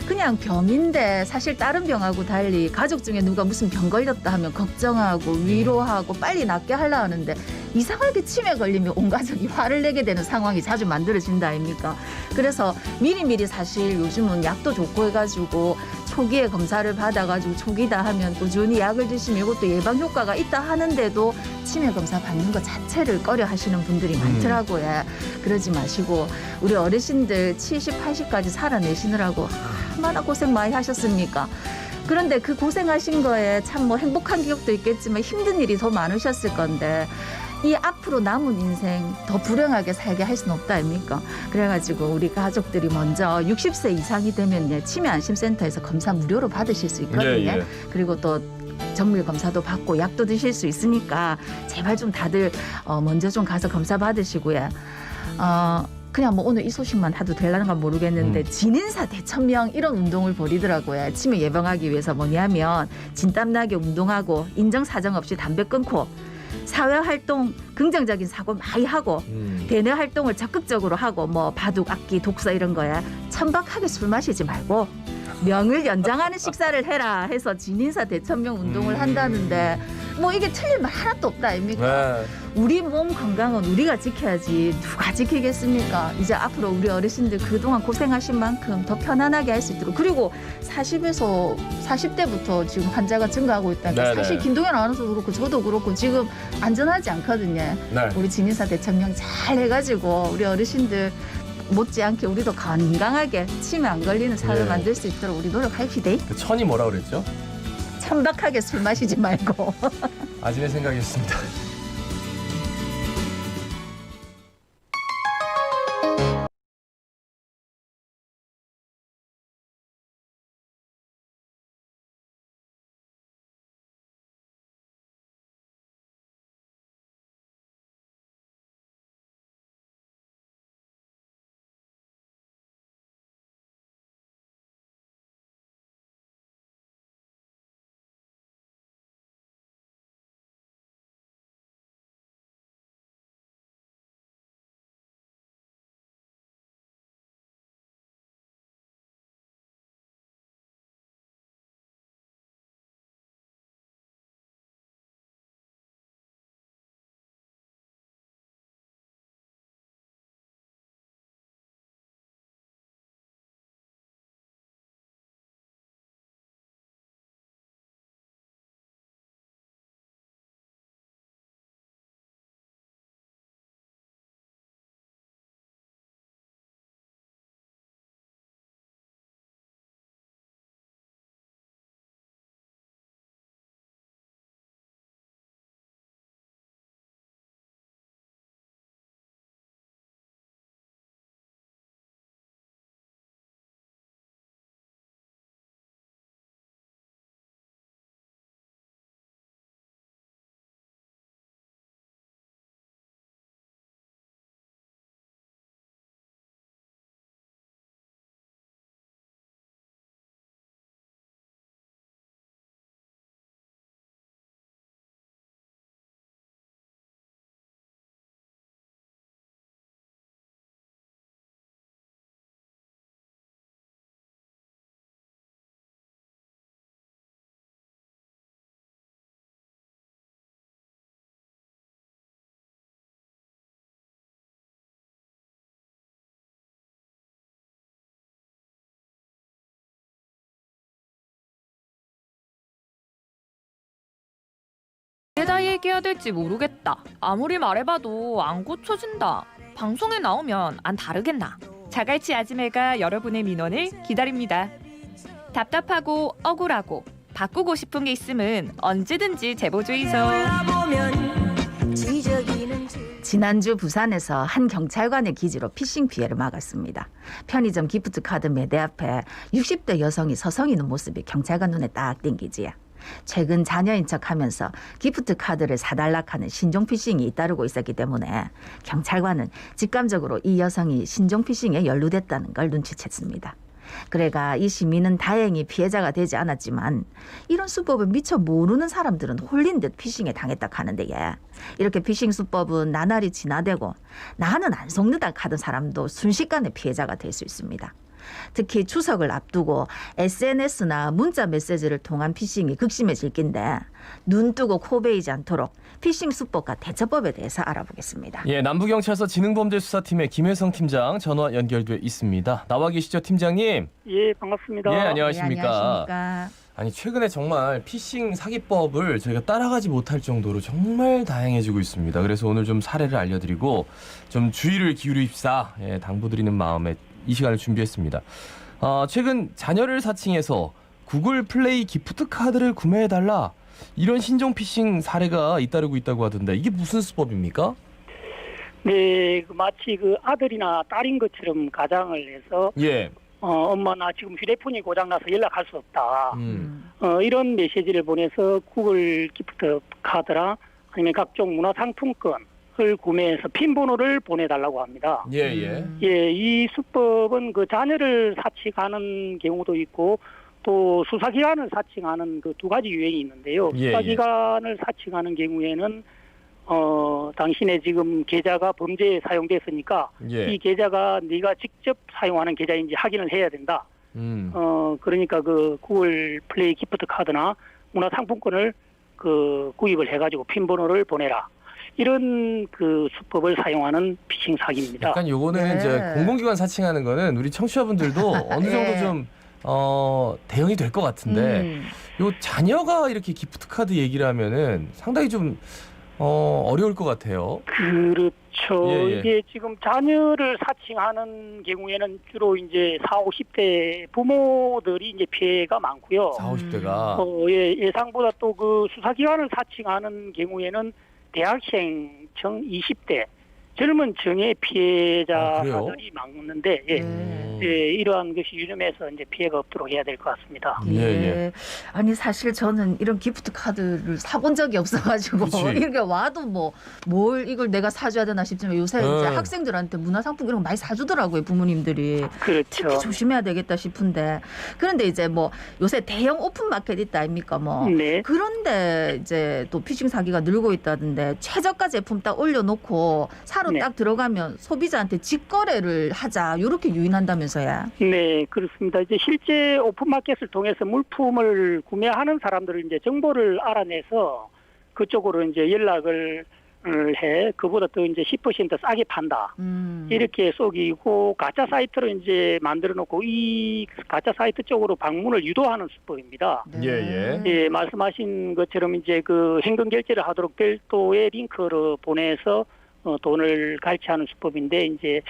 그냥 병인데 사실 다른 병하고 달리 가족 중에 누가 무슨 병 걸렸다 하면 걱정하고 위로하고 빨리 낫게 하려 하는데 이상하게 치매 걸리면 온 가족이 화를 내게 되는 상황이 자주 만들어진다 아닙니까? 그래서 미리미리 사실 요즘은 약도 좋고 해가지고 초기에 검사를 받아가지고 초기다 하면 꾸준히 약을 드시면 이것도 예방 효과가 있다 하는데도 치매 검사 받는 것 자체를 꺼려 하시는 분들이 많더라고요. 그러지 마시고 우리 어르신들 70, 80까지 살아내시느라고 얼마나 고생 많이 하셨습니까? 그런데 그 고생하신 거에 참 뭐 행복한 기억도 있겠지만 힘든 일이 더 많으셨을 건데 이 앞으로 남은 인생 더 불행하게 살게 할 수는 없다 아닙니까? 그래가지고 우리 가족들이 먼저 60세 이상이 되면 치매 안심센터에서 검사 무료로 받으실 수 있거든요. 그리고 또 정밀 검사도 받고 약도 드실 수 있으니까 제발 좀 다들 먼저 좀 가서 검사 받으시고요. 그냥 뭐 오늘 이 소식만 하도 되려는가 모르겠는데 진인사 대천명 이런 운동을 벌이더라고요. 치매 예방하기 위해서 뭐냐면 진땀나게 운동하고 인정사정 없이 담배 끊고 사회활동 긍정적인 사고 많이 하고 대내 활동을 적극적으로 하고 뭐 바둑, 악기, 독서 이런 거야 천박하게 술 마시지 말고 명을 연장하는 식사를 해라 해서 진인사 대천명 운동을 한다는데 뭐 이게 틀린 말 하나도 없다 아닙니까? 우리 몸 건강은 우리가 지켜야지 누가 지키겠습니까? 이제 앞으로 우리 어르신들 그동안 고생하신 만큼 더 편안하게 할 수 있도록 그리고 40에서 40대부터 지금 환자가 증가하고 있다니까 사실 김동현 아나운서도 그렇고 저도 그렇고 지금 안전하지 않거든요. 우리 진인사 대천명 잘 해가지고 우리 어르신들 못지않게 우리도 건강하게 치매 안 걸리는 사회 만들 수 있도록 우리 노력합시다. 그 천이 뭐라 그랬죠? 천박하게 술 마시지 말고. 아침의 생각이었습니다. 어디에다 얘기해야 될지 모르겠다. 아무리 말해봐도 안 고쳐진다. 방송에 나오면 안 다르겠나. 자갈치 아지매가 여러분의 민원을 기다립니다. 답답하고 억울하고 바꾸고 싶은 게 있으면 언제든지 제보 주이소. 지난주 부산에서 한 경찰관의 기지로 피싱 피해를 막았습니다. 편의점 기프트카드 매대 앞에 60대 여성이 서성이는 모습이 경찰관 눈에 딱 띄기지야. 최근 자녀인 척하면서 기프트카드를 사달라 하는 신종 피싱이 잇따르고 있었기 때문에 경찰관은 직감적으로 이 여성이 신종 피싱에 연루됐다는 걸 눈치챘습니다. 그래가 이 시민은 다행히 피해자가 되지 않았지만 이런 수법을 미처 모르는 사람들은 홀린 듯 피싱에 당했다 하는데 이렇게 피싱 수법은 나날이 진화되고 나는 안 속는다 하던 사람도 순식간에 피해자가 될 수 있습니다. 특히 추석을 앞두고 SNS나 문자 메시지를 통한 피싱이 극심해질 낀데 눈 뜨고 코 베이지 않도록 피싱 수법과 대처법에 대해서 알아보겠습니다. 예, 남부경찰서 지능범죄수사팀의 김혜성 팀장 전화 연결돼 있습니다. 나와 계시죠, 팀장님? 예, 반갑습니다. 예, 안녕하십니까. 네, 안녕하십니까. 아니, 최근에 정말 피싱 사기법을 저희가 따라가지 못할 정도로 정말 다양해지고 있습니다. 그래서 오늘 좀 사례를 알려드리고 좀 주의를 기울입시다, 당부드리는 마음에 이 시간을 준비했습니다. 최근 자녀를 사칭해서 구글 플레이 기프트 카드를 구매해달라, 이런 신종 피싱 사례가 잇따르고 있다고 하던데 이게 무슨 수법입니까? 네, 마치 그 아들이나 딸인 것처럼 가장을 해서 예. 엄마 나 지금 휴대폰이 고장나서 연락할 수 없다. 이런 메시지를 보내서 구글 기프트 카드랑 아니면 각종 문화상품권을 구매해서 핀 번호를 보내달라고 합니다. 예. 이 수법은 그 자녀를 사칭하는 경우도 있고 또 수사기관을 사칭하는 그 두 가지 유형이 있는데요. 수사기관을 사칭하는 경우에는 당신의 지금 계좌가 범죄에 사용됐으니까 이 계좌가 네가 직접 사용하는 계좌인지 확인을 해야 된다. 그러니까 그 구글 플레이 기프트 카드나 문화상품권을 그 구입을 해가지고 핀 번호를 보내라. 이런 그 수법을 사용하는 피싱 사기입니다. 약간 요거는 이제 공공기관 사칭하는 거는 우리 청취자분들도 어느 정도 좀 대응이 될 것 같은데 요 자녀가 이렇게 기프트 카드 얘기를 하면은 상당히 좀 어려울 것 같아요. 그렇죠. 이게 지금 자녀를 사칭하는 경우에는 주로 이제 40, 50대 부모들이 이제 피해가 많고요. 40, 50대가 예상보다 또 그 수사기관을 사칭하는 경우에는 대학생 청 20대 젊은 층의 피해자들이 많은데 이러한 것이 유념해서 이제 피해가 없도록 해야 될 것 같습니다. 예. 아니 사실 저는 이런 기프트 카드를 사본 적이 없어가지고 이렇게 와도 뭘 이걸 내가 사줘야 되나 싶지만 요새 이제 학생들한테 문화상품 이런 거 많이 사주더라고요, 부모님들이. 그렇죠. 특히 조심해야 되겠다 싶은데 그런데 이제 요새 대형 오픈마켓 있다 아닙니까 그런데 이제 또 피싱 사기가 늘고 있다던데 최저가 제품 딱 올려놓고 사러 딱 들어가면 소비자한테 직거래를 하자 이렇게 유인한다면서요? 네, 그렇습니다. 이제 실제 오픈마켓을 통해서 물품을 구매하는 사람들을 이제 정보를 알아내서 그쪽으로 이제 연락을 해 그보다 더 이제 10% 싸게 판다. 이렇게 속이고 가짜 사이트로 이제 만들어 놓고 이 가짜 사이트 쪽으로 방문을 유도하는 수법입니다. 예, 말씀하신 것처럼 이제 그 현금 결제를 하도록 별도의 링크를 보내서 돈을 갈취하는 수법인데 이제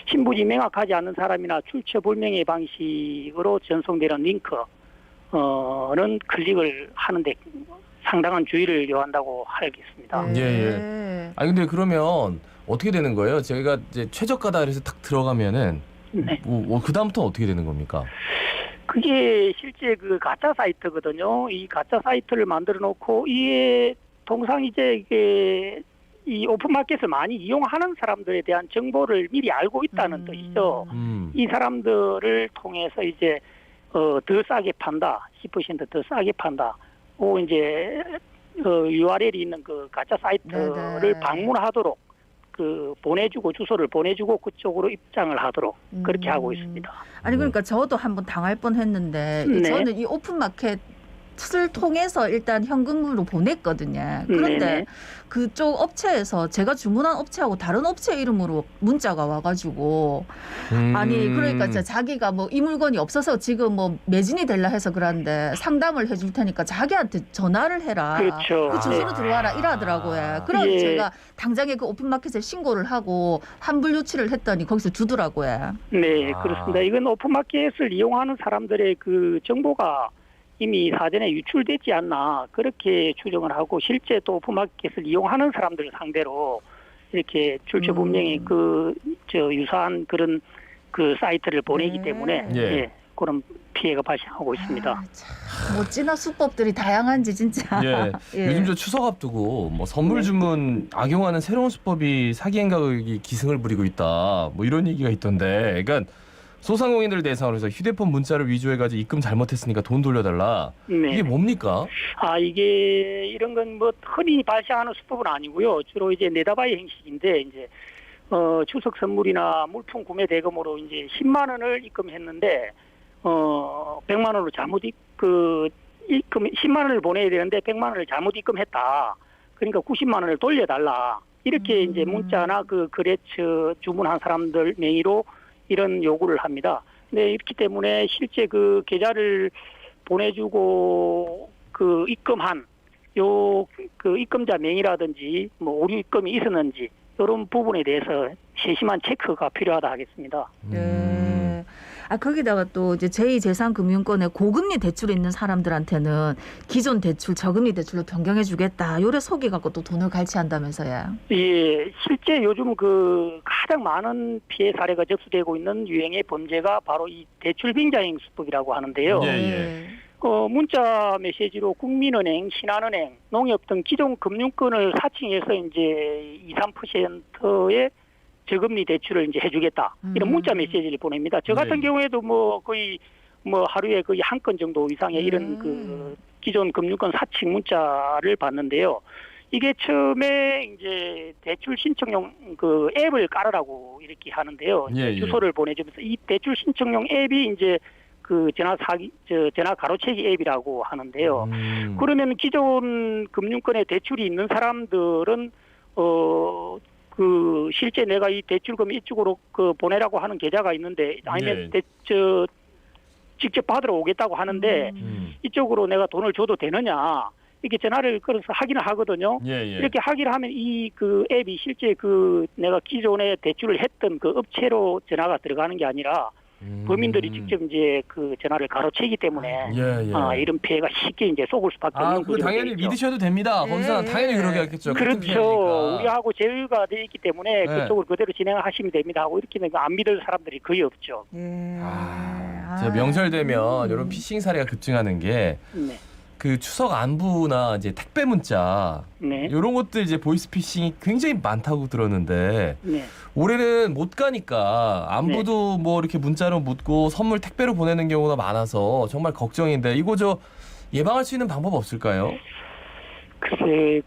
신분이 명확하지 않은 사람이나 출처 불명의 방식으로 전송되는 링크는 클릭을 하는데 상당한 주의를 요한다고 하겠습니다. 아니 근데 그러면 어떻게 되는 거예요? 저희가 이제 최저가다 그래서 딱 들어가면은 그 다음부터 어떻게 되는 겁니까? 그게 실제 그 가짜 사이트거든요. 이 가짜 사이트를 만들어 놓고 이게 통상 이제 이게 이 오픈마켓을 많이 이용하는 사람들에 대한 정보를 미리 알고 있다는 뜻이죠. 이 사람들을 통해서 이제 더 싸게 판다, 10% 더 싸게 판다. 이제 URL이 있는 그 가짜 사이트를 방문하도록 그 보내주고 주소를 보내주고 그쪽으로 입장을 하도록 그렇게 하고 있습니다. 아니 그러니까 저도 한번 당할 뻔했는데 저는 이 오픈마켓 를 통해서 일단 현금으로 보냈거든요. 그런데 네네. 그쪽 업체에서 제가 주문한 업체하고 다른 업체 이름으로 문자가 와가지고 아니 그러니까 이제 자기가 뭐 이 물건이 없어서 지금 뭐 매진이 될라 해서 그러는데 상담을 해줄 테니까 자기한테 전화를 해라. 그렇죠. 그 주소로 들어와라 이러더라고요. 그럼 예. 제가 당장에 그 오픈마켓에 신고를 하고 환불 요치를 했더니 거기서 주더라고요. 네, 그렇습니다. 이건 오픈마켓을 이용하는 사람들의 그 정보가 이미 사전에 유출되지 않나 그렇게 추정을 하고 실제 또 오픈마켓을 이용하는 사람들을 상대로 이렇게 출처 분명히 유사한 그런 그 사이트를 보내기 때문에 예, 그런 피해가 발생하고 있습니다. 멋지나 수법들이 다양한지 진짜. 예. 예. 요즘 저 추석 앞두고 뭐 선물 주문 악용하는 새로운 수법이 사기 행각이 기승을 부리고 있다. 뭐 이런 얘기가 있던데. 그러니까 소상공인들 대상으로 해서 휴대폰 문자를 위조해가지고 입금 잘못했으니까 돈 돌려달라. 네. 이게 뭡니까? 이게 이런 건 뭐 흔히 발생하는 수법은 아니고요. 주로 이제 내다바이 형식인데 이제 추석 선물이나 물품 구매 대금으로 이제 10만 원을 입금했는데 100만 원으로 잘못 입금 10만 원을 보내야 되는데 100만 원을 잘못 입금했다. 그러니까 90만 원을 돌려달라. 이렇게 이제 문자나 그 거래처 주문한 사람들 명의로 이런 요구를 합니다. 근데 이렇기 때문에 실제 그 계좌를 보내주고 그 입금한 그 입금자 명의라든지 뭐 오류 입금이 있었는지 이런 부분에 대해서 세심한 체크가 필요하다 하겠습니다. 네. 거기다가 또 이제 제2제3금융권에 고금리 대출이 있는 사람들한테는 기존 대출 저금리 대출로 변경해 주겠다. 요래 속이 갖고 또 돈을 갈취한다면서요. 예, 실제 요즘 그 가장 많은 피해 사례가 접수되고 있는 유행의 범죄가 바로 이 대출 빙자행 수법이라고 하는데요. 문자 메시지로 국민은행, 신한은행, 농협 등 기존 금융권을 사칭해서 이제 2~3%의 저금리 대출을 이제 해주겠다. 이런 문자 메시지를 보냅니다. 저 같은 경우에도 뭐 거의 뭐 하루에 거의 한 건 정도 이상의 이런 그 기존 금융권 사칭 문자를 받는데요. 이게 처음에 이제 대출 신청용 그 앱을 깔으라고 이렇게 하는데요. 주소를 보내주면서 이 대출 신청용 앱이 이제 그 전화 가로채기 앱이라고 하는데요. 그러면 기존 금융권에 대출이 있는 사람들은 그 실제 내가 이 대출금 이쪽으로 그 보내라고 하는 계좌가 있는데 아니면 직접 받으러 오겠다고 하는데 이쪽으로 내가 돈을 줘도 되느냐 이렇게 전화를 걸어서 확인을 하거든요. 이렇게 확인을 하면 이 그 앱이 실제 그 내가 기존에 대출을 했던 그 업체로 전화가 들어가는 게 아니라 범인들이 직접 이제 그 전화를 가로채기 때문에 이런 피해가 쉽게 이제 속을 수밖에 없는 그거 당연히 믿으셔도 됩니다. 거기서는 당연히 그러게 하겠죠. 그렇죠. 우리하고 제휴가 돼 있기 때문에 그쪽을 그대로 진행하시면 됩니다 하고 이렇게 안 믿을 사람들이 거의 없죠. 저 명절 되면 이런 피싱 사례가 급증하는 게 그 추석 안부나 이제 택배 문자 이런 것들 이제 보이스피싱이 굉장히 많다고 들었는데 올해는 못 가니까 안부도 뭐 이렇게 문자로 묻고 선물 택배로 보내는 경우가 많아서 정말 걱정인데 이거 저 예방할 수 있는 방법 없을까요? 글쎄,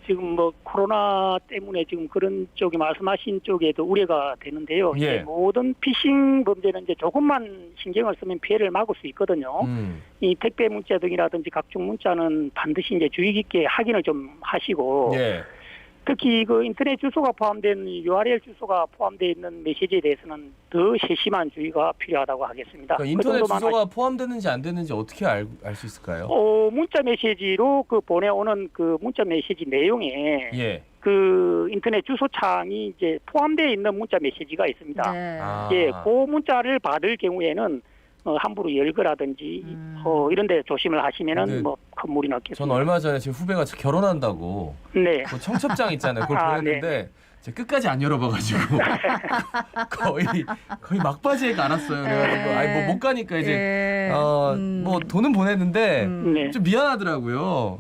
지금 뭐 코로나 때문에 지금 그런 쪽이 말씀하신 쪽에도 우려가 되는데요. 이제 모든 피싱 범죄는 이제 조금만 신경을 쓰면 피해를 막을 수 있거든요. 이 택배 문자 등이라든지 각종 문자는 반드시 이제 주의 깊게 확인을 좀 하시고, 특히 그 인터넷 주소가 포함된 URL 주소가 포함되어 있는 메시지에 대해서는 더 세심한 주의가 필요하다고 하겠습니다. 그러니까 인터넷 주소가 포함되는지 안 되는지 어떻게 알 수 있을까요? 문자 메시지로 그 보내오는 그 문자 메시지 내용에 그 인터넷 주소창이 이제 포함되어 있는 문자 메시지가 있습니다. 그 문자를 받을 경우에는 함부로 열거라든지 이런데 조심을 하시면은 뭐 큰 무리는 없겠습니다. 전 얼마 전에 제 후배가 결혼한다고 그 청첩장 있잖아요. 그걸 보냈는데 제가 끝까지 안 열어봐가지고 거의 막바지에 갈았어요. 그래가지고 뭐 못 가니까 이제 뭐 돈은 보냈는데 좀 미안하더라고요.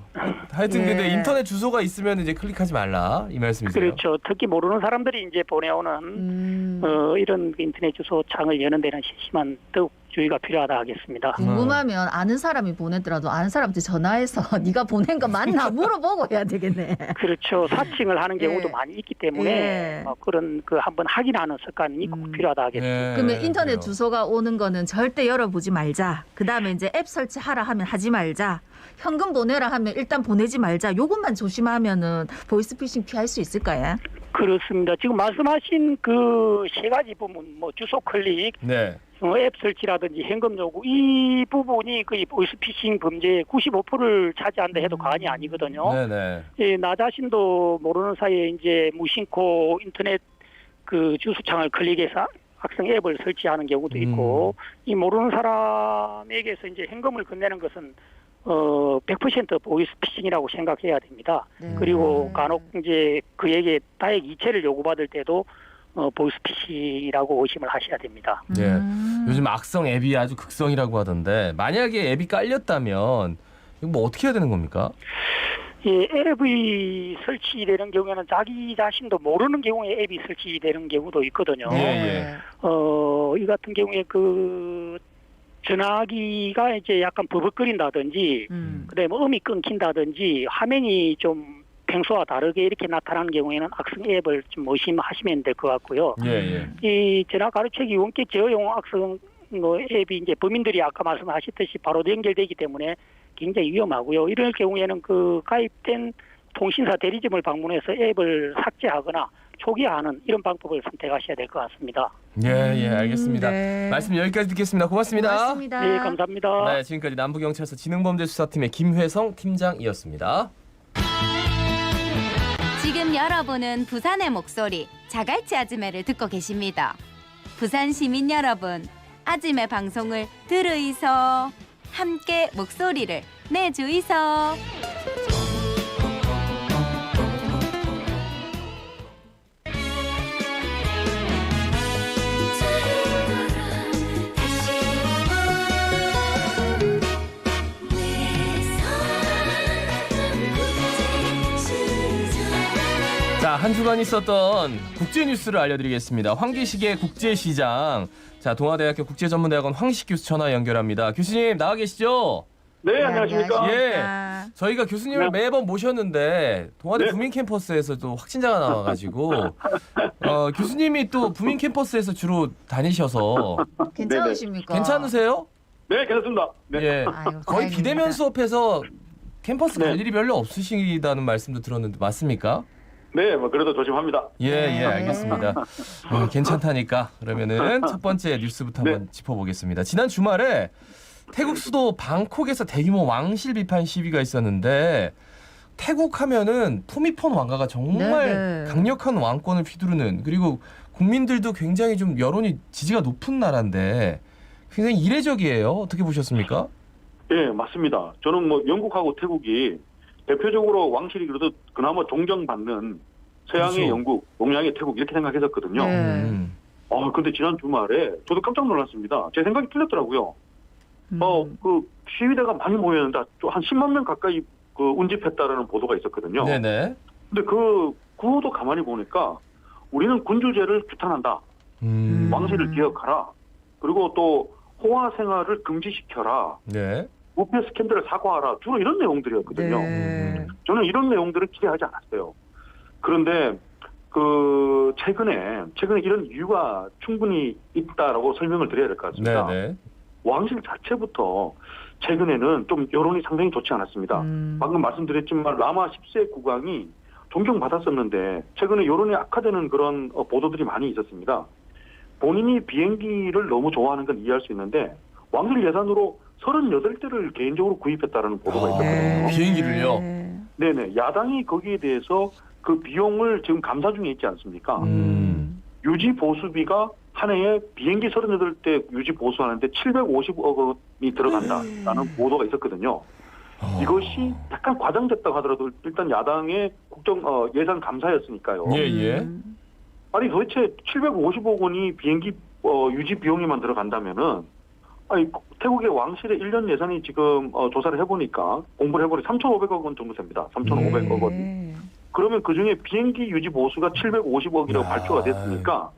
하여튼 근데 인터넷 주소가 있으면 이제 클릭하지 말라 이 말씀이세요? 그렇죠. 특히 모르는 사람들이 이제 보내오는 이런 인터넷 주소 창을 여는 데는 세심한 더욱 주의가 필요하다 하겠습니다. 궁금하면 아는 사람이 보냈더라도 아는 사람한테 전화해서 네가 보낸 거 맞나 물어보고 해야 되겠네. 그렇죠. 사칭을 하는 경우도 예. 많이 있기 때문에 예. 그런 그 한번 확인하는 습관이 꼭 필요하다 하겠습니다. 그러면 인터넷 주소가 오는 거는 절대 열어보지 말자. 그다음에 이제 앱 설치하라 하면 하지 말자. 현금 보내라 하면 일단 보내지 말자. 요것만 조심하면은 보이스피싱 피할 수 있을까요? 그렇습니다. 지금 말씀하신 그 세 가지 부분, 뭐 주소 클릭, 네. 앱 설치라든지 현금 요구 이 부분이 그 보이스피싱 범죄의 95%를 차지한다 해도 과언이 아니거든요. 네네. 예, 나 자신도 모르는 사이에 이제 무심코 인터넷 그 주소창을 클릭해서 학생 앱을 설치하는 경우도 있고 이 모르는 사람에게서 이제 현금을 건네는 것은 100% 보이스피싱이라고 생각해야 됩니다. 그리고 간혹 이제 그에게 다액 이체를 요구받을 때도 보이스피싱이라고 의심을 하셔야 됩니다. 예. 요즘 악성 앱이 아주 극성이라고 하던데 만약에 앱이 깔렸다면 이거 뭐 어떻게 해야 되는 겁니까? 예, 앱이 설치되는 경우에는 자기 자신도 모르는 경우에 앱이 설치되는 경우도 있거든요. 예. 이 같은 경우에 그 전화기가 이제 약간 버벅거린다든지, 그다음에 음이 끊긴다든지, 화면이 좀 평소와 다르게 이렇게 나타나는 경우에는 악성 앱을 좀 의심하시면 될 것 같고요. 이 전화 가로채기 원격 제어용 악성 앱이 이제 범인들이 아까 말씀하셨듯이 바로 연결되기 때문에 굉장히 위험하고요. 이럴 경우에는 그 가입된 통신사 대리점을 방문해서 앱을 삭제하거나 초기화하는 이런 방법을 선택하셔야 될 것 같습니다. 예, 알겠습니다. 네. 말씀 여기까지 듣겠습니다. 고맙습니다. 고맙습니다. 네, 감사합니다. 네, 지금까지 남부경찰서 지능범죄수사팀의 김회성 팀장이었습니다. 지금 여러분은 부산의 목소리 자갈치 아즈매를 듣고 계십니다. 부산 시민 여러분, 아즈매 방송을 들으이소. 함께 목소리를 내주이소. 자, 한 주간 있었던 국제 뉴스를 알려드리겠습니다. 황기식의 국제시장. 자, 동아대학교 국제전문대학원 황식 교수 전화 연결합니다. 교수님 나와 계시죠? 네, 안녕하십니까? 예. 저희가 교수님을 매번 모셨는데 동아대 네. 부민 캠퍼스에서 또 확진자가 나와가지고 교수님이 또 부민 캠퍼스에서 주로 다니셔서 괜찮으십니까? 괜찮으세요? 네, 괜찮습니다. 네. 예. 아유, 거의 다행입니다. 비대면 수업해서 캠퍼스 갈 네. 일이 별로 없으시다는 말씀도 들었는데 맞습니까? 네, 뭐 그래도 조심합니다. 예, 알겠습니다. 괜찮다니까 그러면은 첫 번째 뉴스부터 한번 짚어보겠습니다. 지난 주말에 태국 수도 방콕에서 대규모 왕실 비판 시위가 있었는데 태국 하면은 푸미폰 왕가가 정말 강력한 왕권을 휘두르는 그리고 국민들도 굉장히 좀 여론이 지지가 높은 나라인데 굉장히 이례적이에요. 어떻게 보셨습니까? 예, 맞습니다. 저는 뭐 영국하고 태국이 대표적으로 왕실이 그래도 그나마 존경받는 서양의 그렇죠. 영국, 동양의 태국 이렇게 생각했었거든요. 근데 지난 주말에 저도 깜짝 놀랐습니다. 제 생각이 틀렸더라고요. 그 시위대가 많이 모였는데 한 10만 명 가까이 그 운집했다라는 보도가 있었거든요. 네네. 근데 그 구호도 가만히 보니까 우리는 군주제를 규탄한다. 왕실을 기억하라. 그리고 또 호화 생활을 금지시켜라. 네. 부패 스캔들을 사과하라. 주로 이런 내용들이었거든요. 저는 이런 내용들을 기대하지 않았어요. 그런데 그 최근에 이런 이유가 충분히 있다라고 설명을 드려야 될 것 같습니다. 네네. 왕실 자체부터 최근에는 좀 여론이 상당히 좋지 않았습니다. 방금 말씀드렸지만 라마 10세 국왕이 존경받았었는데 최근에 여론이 악화되는 그런 보도들이 많이 있었습니다. 본인이 비행기를 너무 좋아하는 건 이해할 수 있는데 왕실 예산으로 38대를 개인적으로 구입했다는 보도가 있었거든요. 비행기를요? 네네. 야당이 거기에 대해서 그 비용을 지금 감사 중에 있지 않습니까? 유지 보수비가 한 해에 비행기 38대 유지 보수하는데 750억 원이 들어간다라는 보도가 있었거든요. 이것이 약간 과장됐다고 하더라도 일단 야당의 국정 예산 감사였으니까요. 예. 아니 도대체 750억 원이 비행기 유지 비용에만 들어간다면은 태국의 왕실의 1년 예산이 지금 조사를 해보니까 공부를 해보니까 3,500억 원 정도 됩니다. 3,500억 원. 그러면 그중에 비행기 유지 보수가 750억이라고 발표가 됐으니까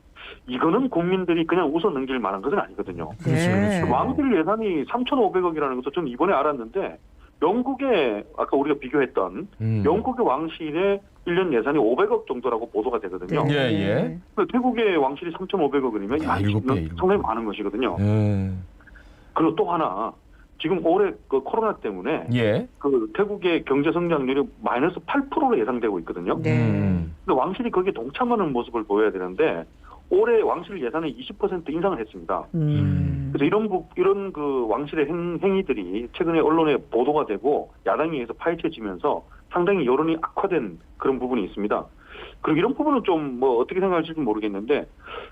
이거는 국민들이 그냥 웃어 넘길 만한 것은 아니거든요. 네. 왕실 예산이 3,500억이라는 것도 저는 이번에 알았는데 영국의 아까 우리가 비교했던 영국의 왕실의 1년 예산이 500억 정도라고 보도가 되거든요. 예, 예. 태국의 왕실이 3,500억이면 상당히 많은 것이거든요. 그리고 또 하나 지금 올해 그 코로나 때문에 예. 그 태국의 경제 성장률이 마이너스 8%로 예상되고 있거든요. 근데 왕실이 거기에 동참하는 모습을 보여야 되는데 올해 왕실 예산을 20% 인상을 했습니다. 그래서 이런 그 왕실의 행위들이 최근에 언론에 보도가 되고 야당에 의해서 파헤쳐지면서 상당히 여론이 악화된 그런 부분이 있습니다. 그리고 이런 부분은 좀 뭐 어떻게 생각하실지 모르겠는데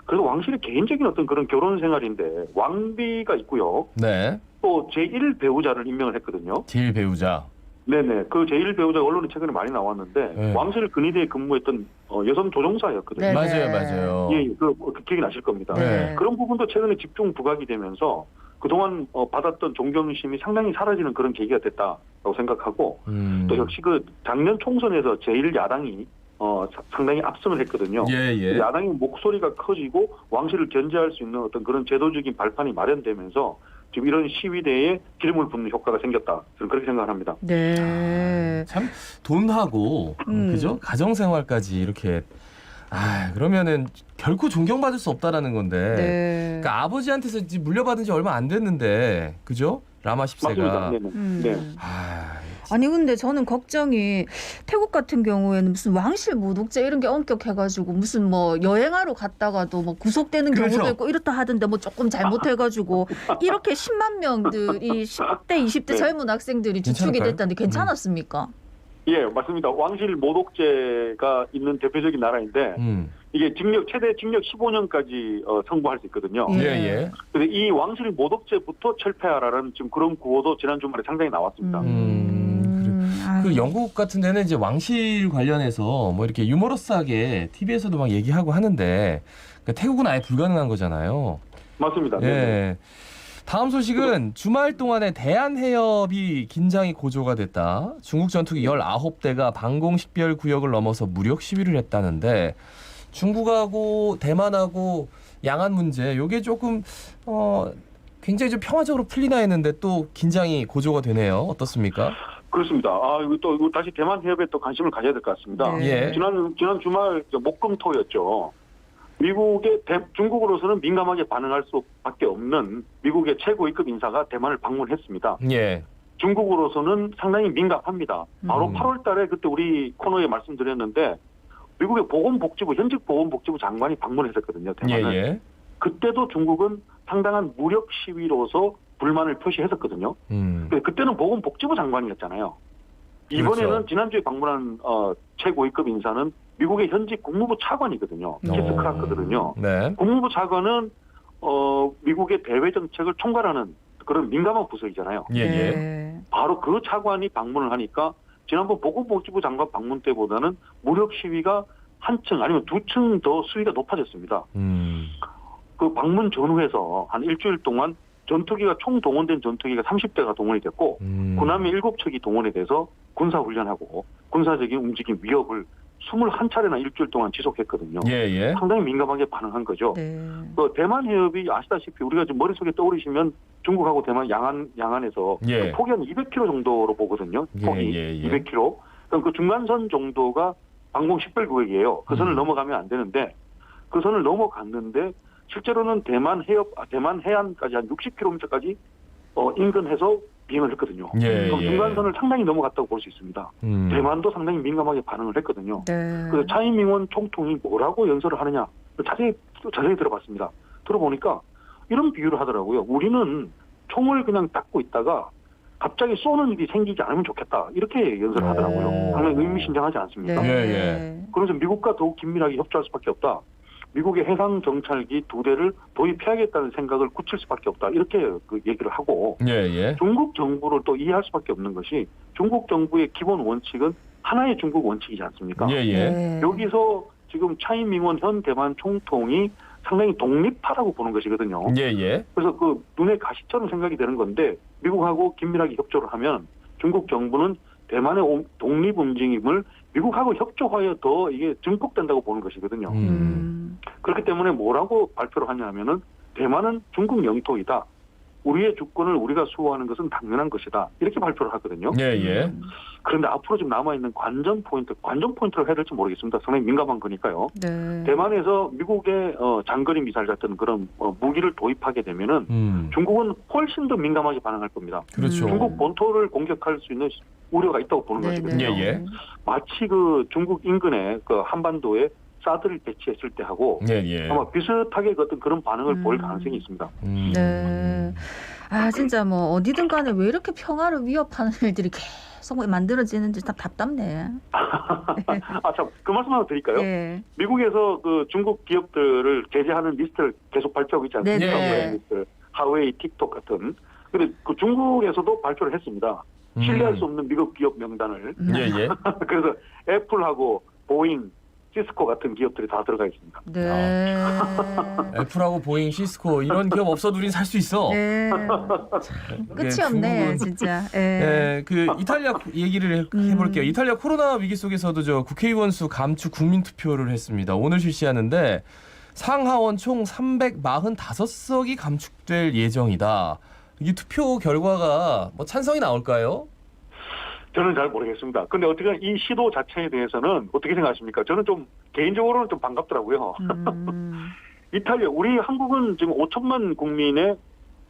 그래도 왕실의 개인적인 어떤 그런 결혼 생활인데 왕비가 있고요. 네. 또 제1 배우자를 임명을 했거든요. 제1 배우자. 네네. 그 제1 배우자 언론에 최근에 많이 나왔는데 왕실 근위대에 근무했던 여성 조종사였거든요. 네네. 맞아요, 맞아요. 예, 그 기억이 나실 겁니다. 네. 그런 부분도 최근에 집중 부각이 되면서 그동안 받았던 존경심이 상당히 사라지는 그런 계기가 됐다고 생각하고 또 역시 그 작년 총선에서 제1야당이 상당히 압승을 했거든요. 예, 예. 야당의 목소리가 커지고 왕실을 견제할 수 있는 어떤 그런 제도적인 발판이 마련되면서 지금 이런 시위대에 기름을 붓는 효과가 생겼다. 저는 그렇게 생각을 합니다. 네. 참 돈하고 그죠? 가정생활까지 이렇게 그러면은 결코 존경받을 수 없다라는 건데. 네. 그러니까 아버지한테서 물려받은 지 얼마 안 됐는데, 그죠? 라마 10세가. 네. 아니 근데 저는 걱정이 태국 같은 경우에는 무슨 왕실 모독죄 이런 게 엄격해가지고 무슨 뭐 여행하러 갔다가도 뭐 구속되는 그렇죠. 경우도 있고 이렇다 하던데 뭐 조금 잘못해가지고 이렇게 10만 명들이 10대 20대 네. 젊은 학생들이 주축이 괜찮을까요? 됐다는데 괜찮았습니까? 예, 맞습니다. 왕실 모독죄가 있는 대표적인 나라인데 이게 최대 징역 15년까지 선고할 수 있거든요. 예. 근데 이 왕실 모독죄부터 철폐하라는 지금 그런 구호도 지난 주말에 상당히 나왔습니다. 그 영국 같은 데는 이제 왕실 관련해서 뭐 이렇게 유머러스하게 TV에서도 막 얘기하고 하는데 그러니까 태국은 아예 불가능한 거잖아요. 맞습니다. 예. 다음 소식은 주말 동안에 대한해협이 긴장이 고조가 됐다. 중국 전투기 19대가 방공식별 구역을 넘어서 무력 시위를 했다는데 중국하고 대만하고 양안 문제 요게 조금 굉장히 좀 평화적으로 풀리나 했는데 또 긴장이 고조가 되네요. 어떻습니까? 그렇습니다. 이거 다시 대만 해협에 또 관심을 가져야 될 것 같습니다. 예. 지난 주말 목금토였죠. 중국으로서는 민감하게 반응할 수밖에 없는 미국의 최고위급 인사가 대만을 방문했습니다. 예. 중국으로서는 상당히 민감합니다. 바로 8월 달에 그때 우리 코너에 말씀드렸는데 미국의 현직 보건복지부 장관이 방문했었거든요. 대만을. 예. 그때도 중국은 상당한 무력 시위로서 불만을 표시했었거든요. 그때는 보건복지부 장관이었잖아요. 이번에는 그렇죠. 지난주에 방문한 최고위급 인사는 미국의 현직 국무부 차관이거든요. 키스 크라크거든요. 네. 국무부 차관은 미국의 대외 정책을 총괄하는 그런 민감한 부서이잖아요. 예. 바로 그 차관이 방문을 하니까 지난번 보건복지부 장관 방문 때보다는 무력 시위가 한 층 아니면 두 층 더 수위가 높아졌습니다. 그 방문 전후에서 한 일주일 동안 총 동원된 전투기가 30대가 동원이 됐고 군함이 7척이 동원이 돼서 군사훈련하고 군사적인 움직임 위협을 21차례나 일주일 동안 지속했거든요. 예. 상당히 민감하게 반응한 거죠. 그 대만 해협이 아시다시피 우리가 지금 머릿속에 떠오르시면 중국하고 대만 양안에서 그 폭이 한 200km 정도로 보거든요. 폭이 200km. 그럼 그 중간선 정도가 방공 식별구역이에요. 그 선을 넘어가면 안 되는데 그 선을 넘어갔는데 실제로는 대만 해안까지 한 60km까지 인근해서 비행을 했거든요. 그럼 중간선을 상당히 넘어갔다고 볼 수 있습니다. 대만도 상당히 민감하게 반응을 했거든요. 그래서 차이밍원 총통이 뭐라고 연설을 하느냐 자세히 들어봤습니다. 들어보니까 이런 비유를 하더라고요. 우리는 총을 그냥 닦고 있다가 갑자기 쏘는 일이 생기지 않으면 좋겠다. 이렇게 연설을 하더라고요. 상당히 의미심장하지 않습니까? 그래서 미국과 더욱 긴밀하게 협조할 수밖에 없다. 미국의 해상 정찰기 2대를 도입해야겠다는 생각을 굳힐 수밖에 없다. 이렇게 그 얘기를 하고 중국 정부를 또 이해할 수밖에 없는 것이 중국 정부의 기본 원칙은 하나의 중국 원칙이지 않습니까? 여기서 지금 차이밍원 현 대만 총통이 상당히 독립파라고 보는 것이거든요. 그래서 그 눈에 가시처럼 생각이 되는 건데 미국하고 긴밀하게 협조를 하면 중국 정부는 대만의 독립 움직임을 미국하고 협조하여 더 이게 증폭된다고 보는 것이거든요. 그렇기 때문에 뭐라고 발표를 하냐면은 대만은 중국 영토이다. 우리의 주권을 우리가 수호하는 것은 당연한 것이다. 이렇게 발표를 하거든요. 예. 그런데 앞으로 지금 남아있는 관전 포인트를 해야 될지 모르겠습니다. 상당히 민감한 거니까요. 네. 대만에서 미국의 장거리 미사일 같은 그런 무기를 도입하게 되면은 중국은 훨씬 더 민감하게 반응할 겁니다. 그렇죠. 중국 본토를 공격할 수 있는 우려가 있다고 보는 것이거든요. 예. 마치 그 중국 인근의 그 한반도에 사드를 배치했을 때 하고 아마 비슷하게 어떤 그런 반응을 보일 가능성이 있습니다. 네. 아 진짜 뭐 어디든 간에 왜 이렇게 평화를 위협하는 일들이 계속 만들어지는지 참 답답네. 참 그 말씀 하나 드릴까요? 네. 미국에서 그 중국 기업들을 제재하는 리스트를 계속 발표하고 있지 않습니까? 리스트, 하웨이, 틱톡 같은. 근데 그 중국에서도 발표를 했습니다. 신뢰할 수 없는 미국 기업 명단을. 그래서 애플하고 보잉, 시스코 같은 기업들이 다 들어가 있습니다. 네. 애플하고 보잉, 시스코 이런 기업 없어도 우린 살 수 있어. 네. 끝이 없네, 진짜. 그 이탈리아 얘기를 해볼게요. 이탈리아 코로나 위기 속에서도 저 국회의원 수 감축 국민 투표를 했습니다. 오늘 실시하는데 상하원 총 345석이 감축될 예정이다. 이 투표 결과가 뭐 찬성이 나올까요? 저는 잘 모르겠습니다. 근데 어떻게 이 시도 자체에 대해서는 어떻게 생각하십니까? 저는 좀 개인적으로는 좀 반갑더라고요. 이탈리아, 우리 한국은 지금 5천만 국민의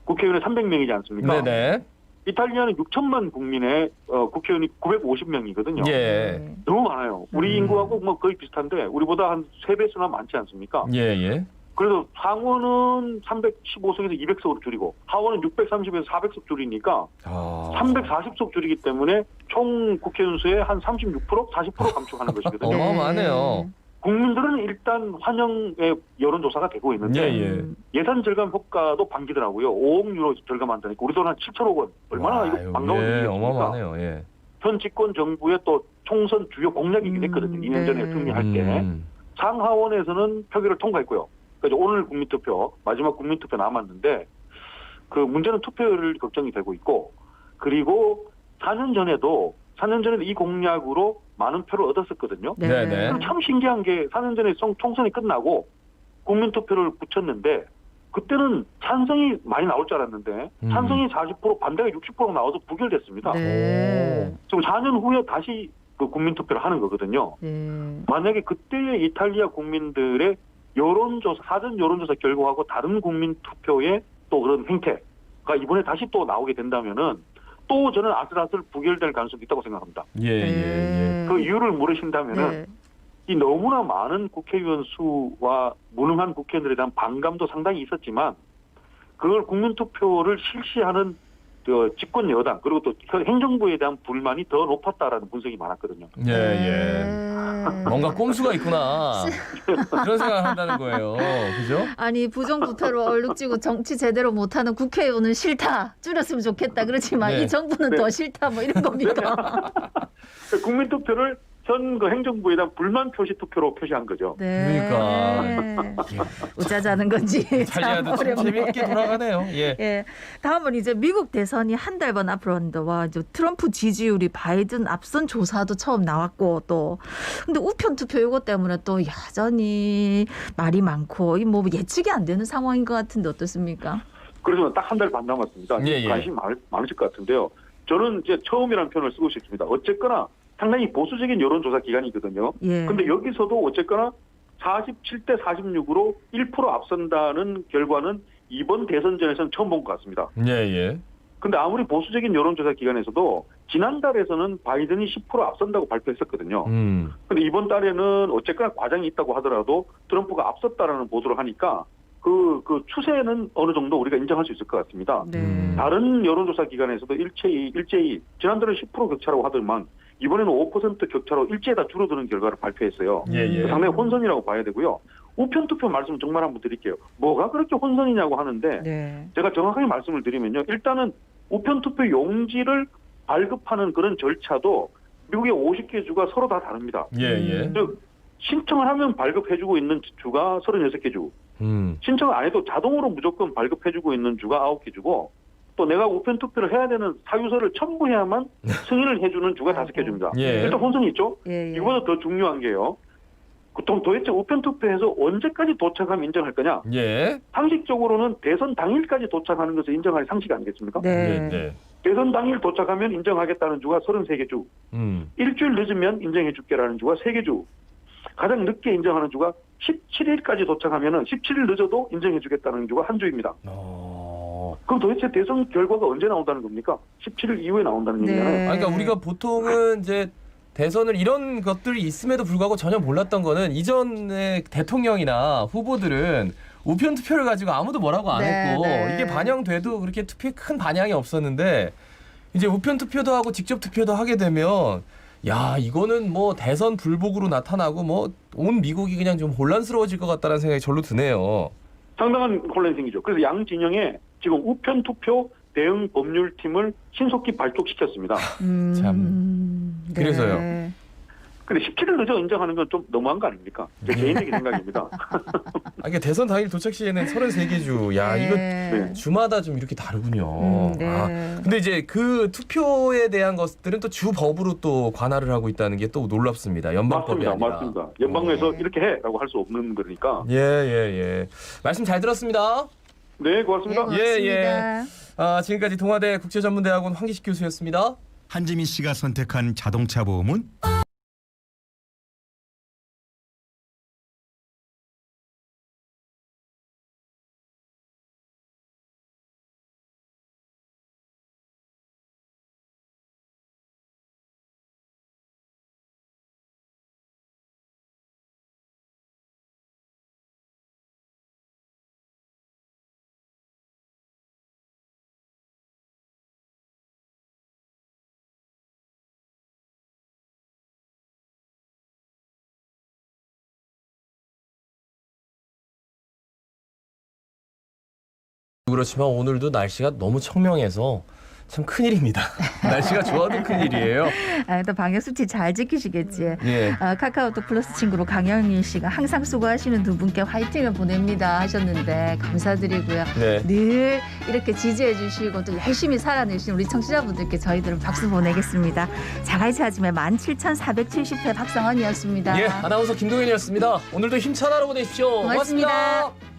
국회의원이 300명이지 않습니까? 네네. 이탈리아는 6천만 국민의 국회의원이 950명이거든요. 예. 너무 많아요. 우리 인구하고 뭐 거의 비슷한데 우리보다 한 3배수나 많지 않습니까? 예. 그래서 상원은 315석에서 200석으로 줄이고 하원은 630에서 400석 줄이니까 340석 줄이기 때문에 총 국회의원 수의 한 36%, 40% 감축하는 것이거든요. 어마어마하네요. 국민들은 일단 환영의 여론조사가 되고 있는데 예산 절감 효과도 반기더라고요. 5억 유로 절감한다니까 우리 돈 한 7천억 원. 얼마나 이거 반가운 일이겠습니까? 어마어마하네요. 현 집권 정부의 또 총선 주요 공약이긴 했거든요. 2년 전에 승리할 때. 상하원에서는 표결을 통과했고요. 그래서 오늘 국민투표, 마지막 국민투표 남았는데 그 문제는 투표율 걱정이 되고 있고 그리고 4년 전에도 이 공약으로 많은 표를 얻었었거든요. 참 신기한 게 4년 전에 총선이 끝나고 국민투표를 붙였는데 그때는 찬성이 많이 나올 줄 알았는데 찬성이 40%, 반대가 60% 나와서 부결됐습니다. 지금 4년 후에 다시 그 국민투표를 하는 거거든요. 만약에 그때의 이탈리아 국민들의 여론조사, 사전 여론조사 결과하고 다른 국민투표의 또 그런 행태가 이번에 다시 또 나오게 된다면은 또 저는 아슬아슬 부결될 가능성이 있다고 생각합니다. 그 이유를 물으신다면은 이 너무나 많은 국회의원 수와 무능한 국회의원들에 대한 반감도 상당히 있었지만 그걸 국민투표를 실시하는 집권 여당 그리고 또 행정부에 대한 불만이 더 높았다라는 분석이 많았거든요. 뭔가 꼼수가 있구나. 그런 생각을 한다는 거예요. 그죠? 아니 부정부패로 얼룩지고 정치 제대로 못하는 국회의원은 싫다. 줄였으면 좋겠다. 그렇지만 이 정부는 더 싫다. 뭐 이런 겁니까? 국민투표를 전 그 행정부에 대한 불만 표시 투표로 표시한 거죠. 그러니까 우짜자는 건지. 이탈리아도 참 재미있게 돌아가네요. 다음은 이제 미국 대선이 한 달 반 앞으로 왔는데 와 이제 트럼프 지지율이 바이든 앞선 조사도 처음 나왔고 또 근데 우편 투표 이거 때문에 또 여전히 말이 많고 이 뭐 예측이 안 되는 상황인 것 같은데 어떻습니까? 그래서 딱 한 달 반 남았습니다. 관심 많으실 것 같은데요. 저는 이제 처음이라는 표현을 쓰고 싶습니다. 어쨌거나 상당히 보수적인 여론조사 기관이거든요. 근데 여기서도 어쨌거나 47대 46으로 1% 앞선다는 결과는 이번 대선전에서는 처음 본 것 같습니다. 근데 아무리 보수적인 여론조사 기관에서도 지난달에서는 바이든이 10% 앞선다고 발표했었거든요. 근데 이번 달에는 어쨌거나 과장이 있다고 하더라도 트럼프가 앞섰다라는 보도를 하니까 그 추세는 어느 정도 우리가 인정할 수 있을 것 같습니다. 다른 여론조사 기관에서도 일제히 지난달에 10% 격차라고 하더만 이번에는 5% 격차로 일제히 다 줄어드는 결과를 발표했어요. 상당히 혼선이라고 봐야 되고요. 우편투표 말씀 정말 한번 드릴게요. 뭐가 그렇게 혼선이냐고 하는데 제가 정확하게 말씀을 드리면요. 일단은 우편투표 용지를 발급하는 그런 절차도 미국의 50개 주가 서로 다 다릅니다. 즉 신청을 하면 발급해주고 있는 주가 36개 주. 신청을 안 해도 자동으로 무조건 발급해주고 있는 주가 9개 주고 또 내가 우편 투표를 해야 되는 사유서를 첨부해야만 승인을 해주는 주가 5개 줍니다. 예. 일단 혼선이 있죠. 예, 예. 이거보다 더 중요한 게요. 도대체 우편 투표해서 언제까지 도착하면 인정할 거냐? 예. 상식적으로는 대선 당일까지 도착하는 것을 인정할 상식 아니겠습니까? 네. 대선 당일 도착하면 인정하겠다는 주가 33개 주. 일주일 늦으면 인정해 줄게라는 주가 3개 주. 가장 늦게 인정하는 주가 17일까지 도착하면은 17일 늦어도 인정해 주겠다는 주가 한 주입니다. 그럼 도대체 대선 결과가 언제 나온다는 겁니까? 17일 이후에 나온다는 얘기잖아요. 그러니까 우리가 보통은 이제 대선을 이런 것들이 있음에도 불구하고 전혀 몰랐던 거는 이전에 대통령이나 후보들은 우편 투표를 가지고 아무도 뭐라고 안 했고 이게 반영돼도 그렇게 투표에 큰 반향이 없었는데 이제 우편 투표도 하고 직접 투표도 하게 되면 야 이거는 뭐 대선 불복으로 나타나고 뭐 온 미국이 그냥 좀 혼란스러워질 것 같다는 생각이 절로 드네요. 상당한 혼란이 생기죠. 그래서 양 진영에 지금 우편 투표 대응 법률팀을 신속히 발족시켰습니다. 그래서요. 근데 17일 늦어 인정하는 건 좀 너무한 거 아닙니까? 제 개인적인 생각입니다. 그러니까 대선 당일 도착 시에는 33개 주. 야 이거 주마다 좀 이렇게 다르군요. 근데 이제 그 투표에 대한 것들은 또 주 법으로 또 관할을 하고 있다는 게 또 놀랍습니다. 연방법이 아니라. 맞습니다. 연방에서 이렇게 해라고 할 수 없는 거니까. 예. 말씀 잘 들었습니다. 네, 고맙습니다. 예. 지금까지 동아대 국제전문대학원 황기식 교수였습니다. 한지민 씨가 선택한 자동차 보험은 그렇지만 오늘도 날씨가 너무 청명해서 참 큰일입니다. 날씨가 좋아도 큰일이에요. 또 방역 수칙 잘 지키시겠지. 예. 카카오톡 플러스 친구로 강영일 씨가 항상 수고하시는 두 분께 화이팅을 보냅니다 하셨는데 감사드리고요. 늘 이렇게 지지해 주시고 또 열심히 살아내신 우리 청취자분들께 저희들은 박수 보내겠습니다. 자갈치 아침에 17,470회 박성원이었습니다. 아나운서 김동현이었습니다. 오늘도 힘찬 하루 보내십시오. 고맙습니다. 고맙습니다.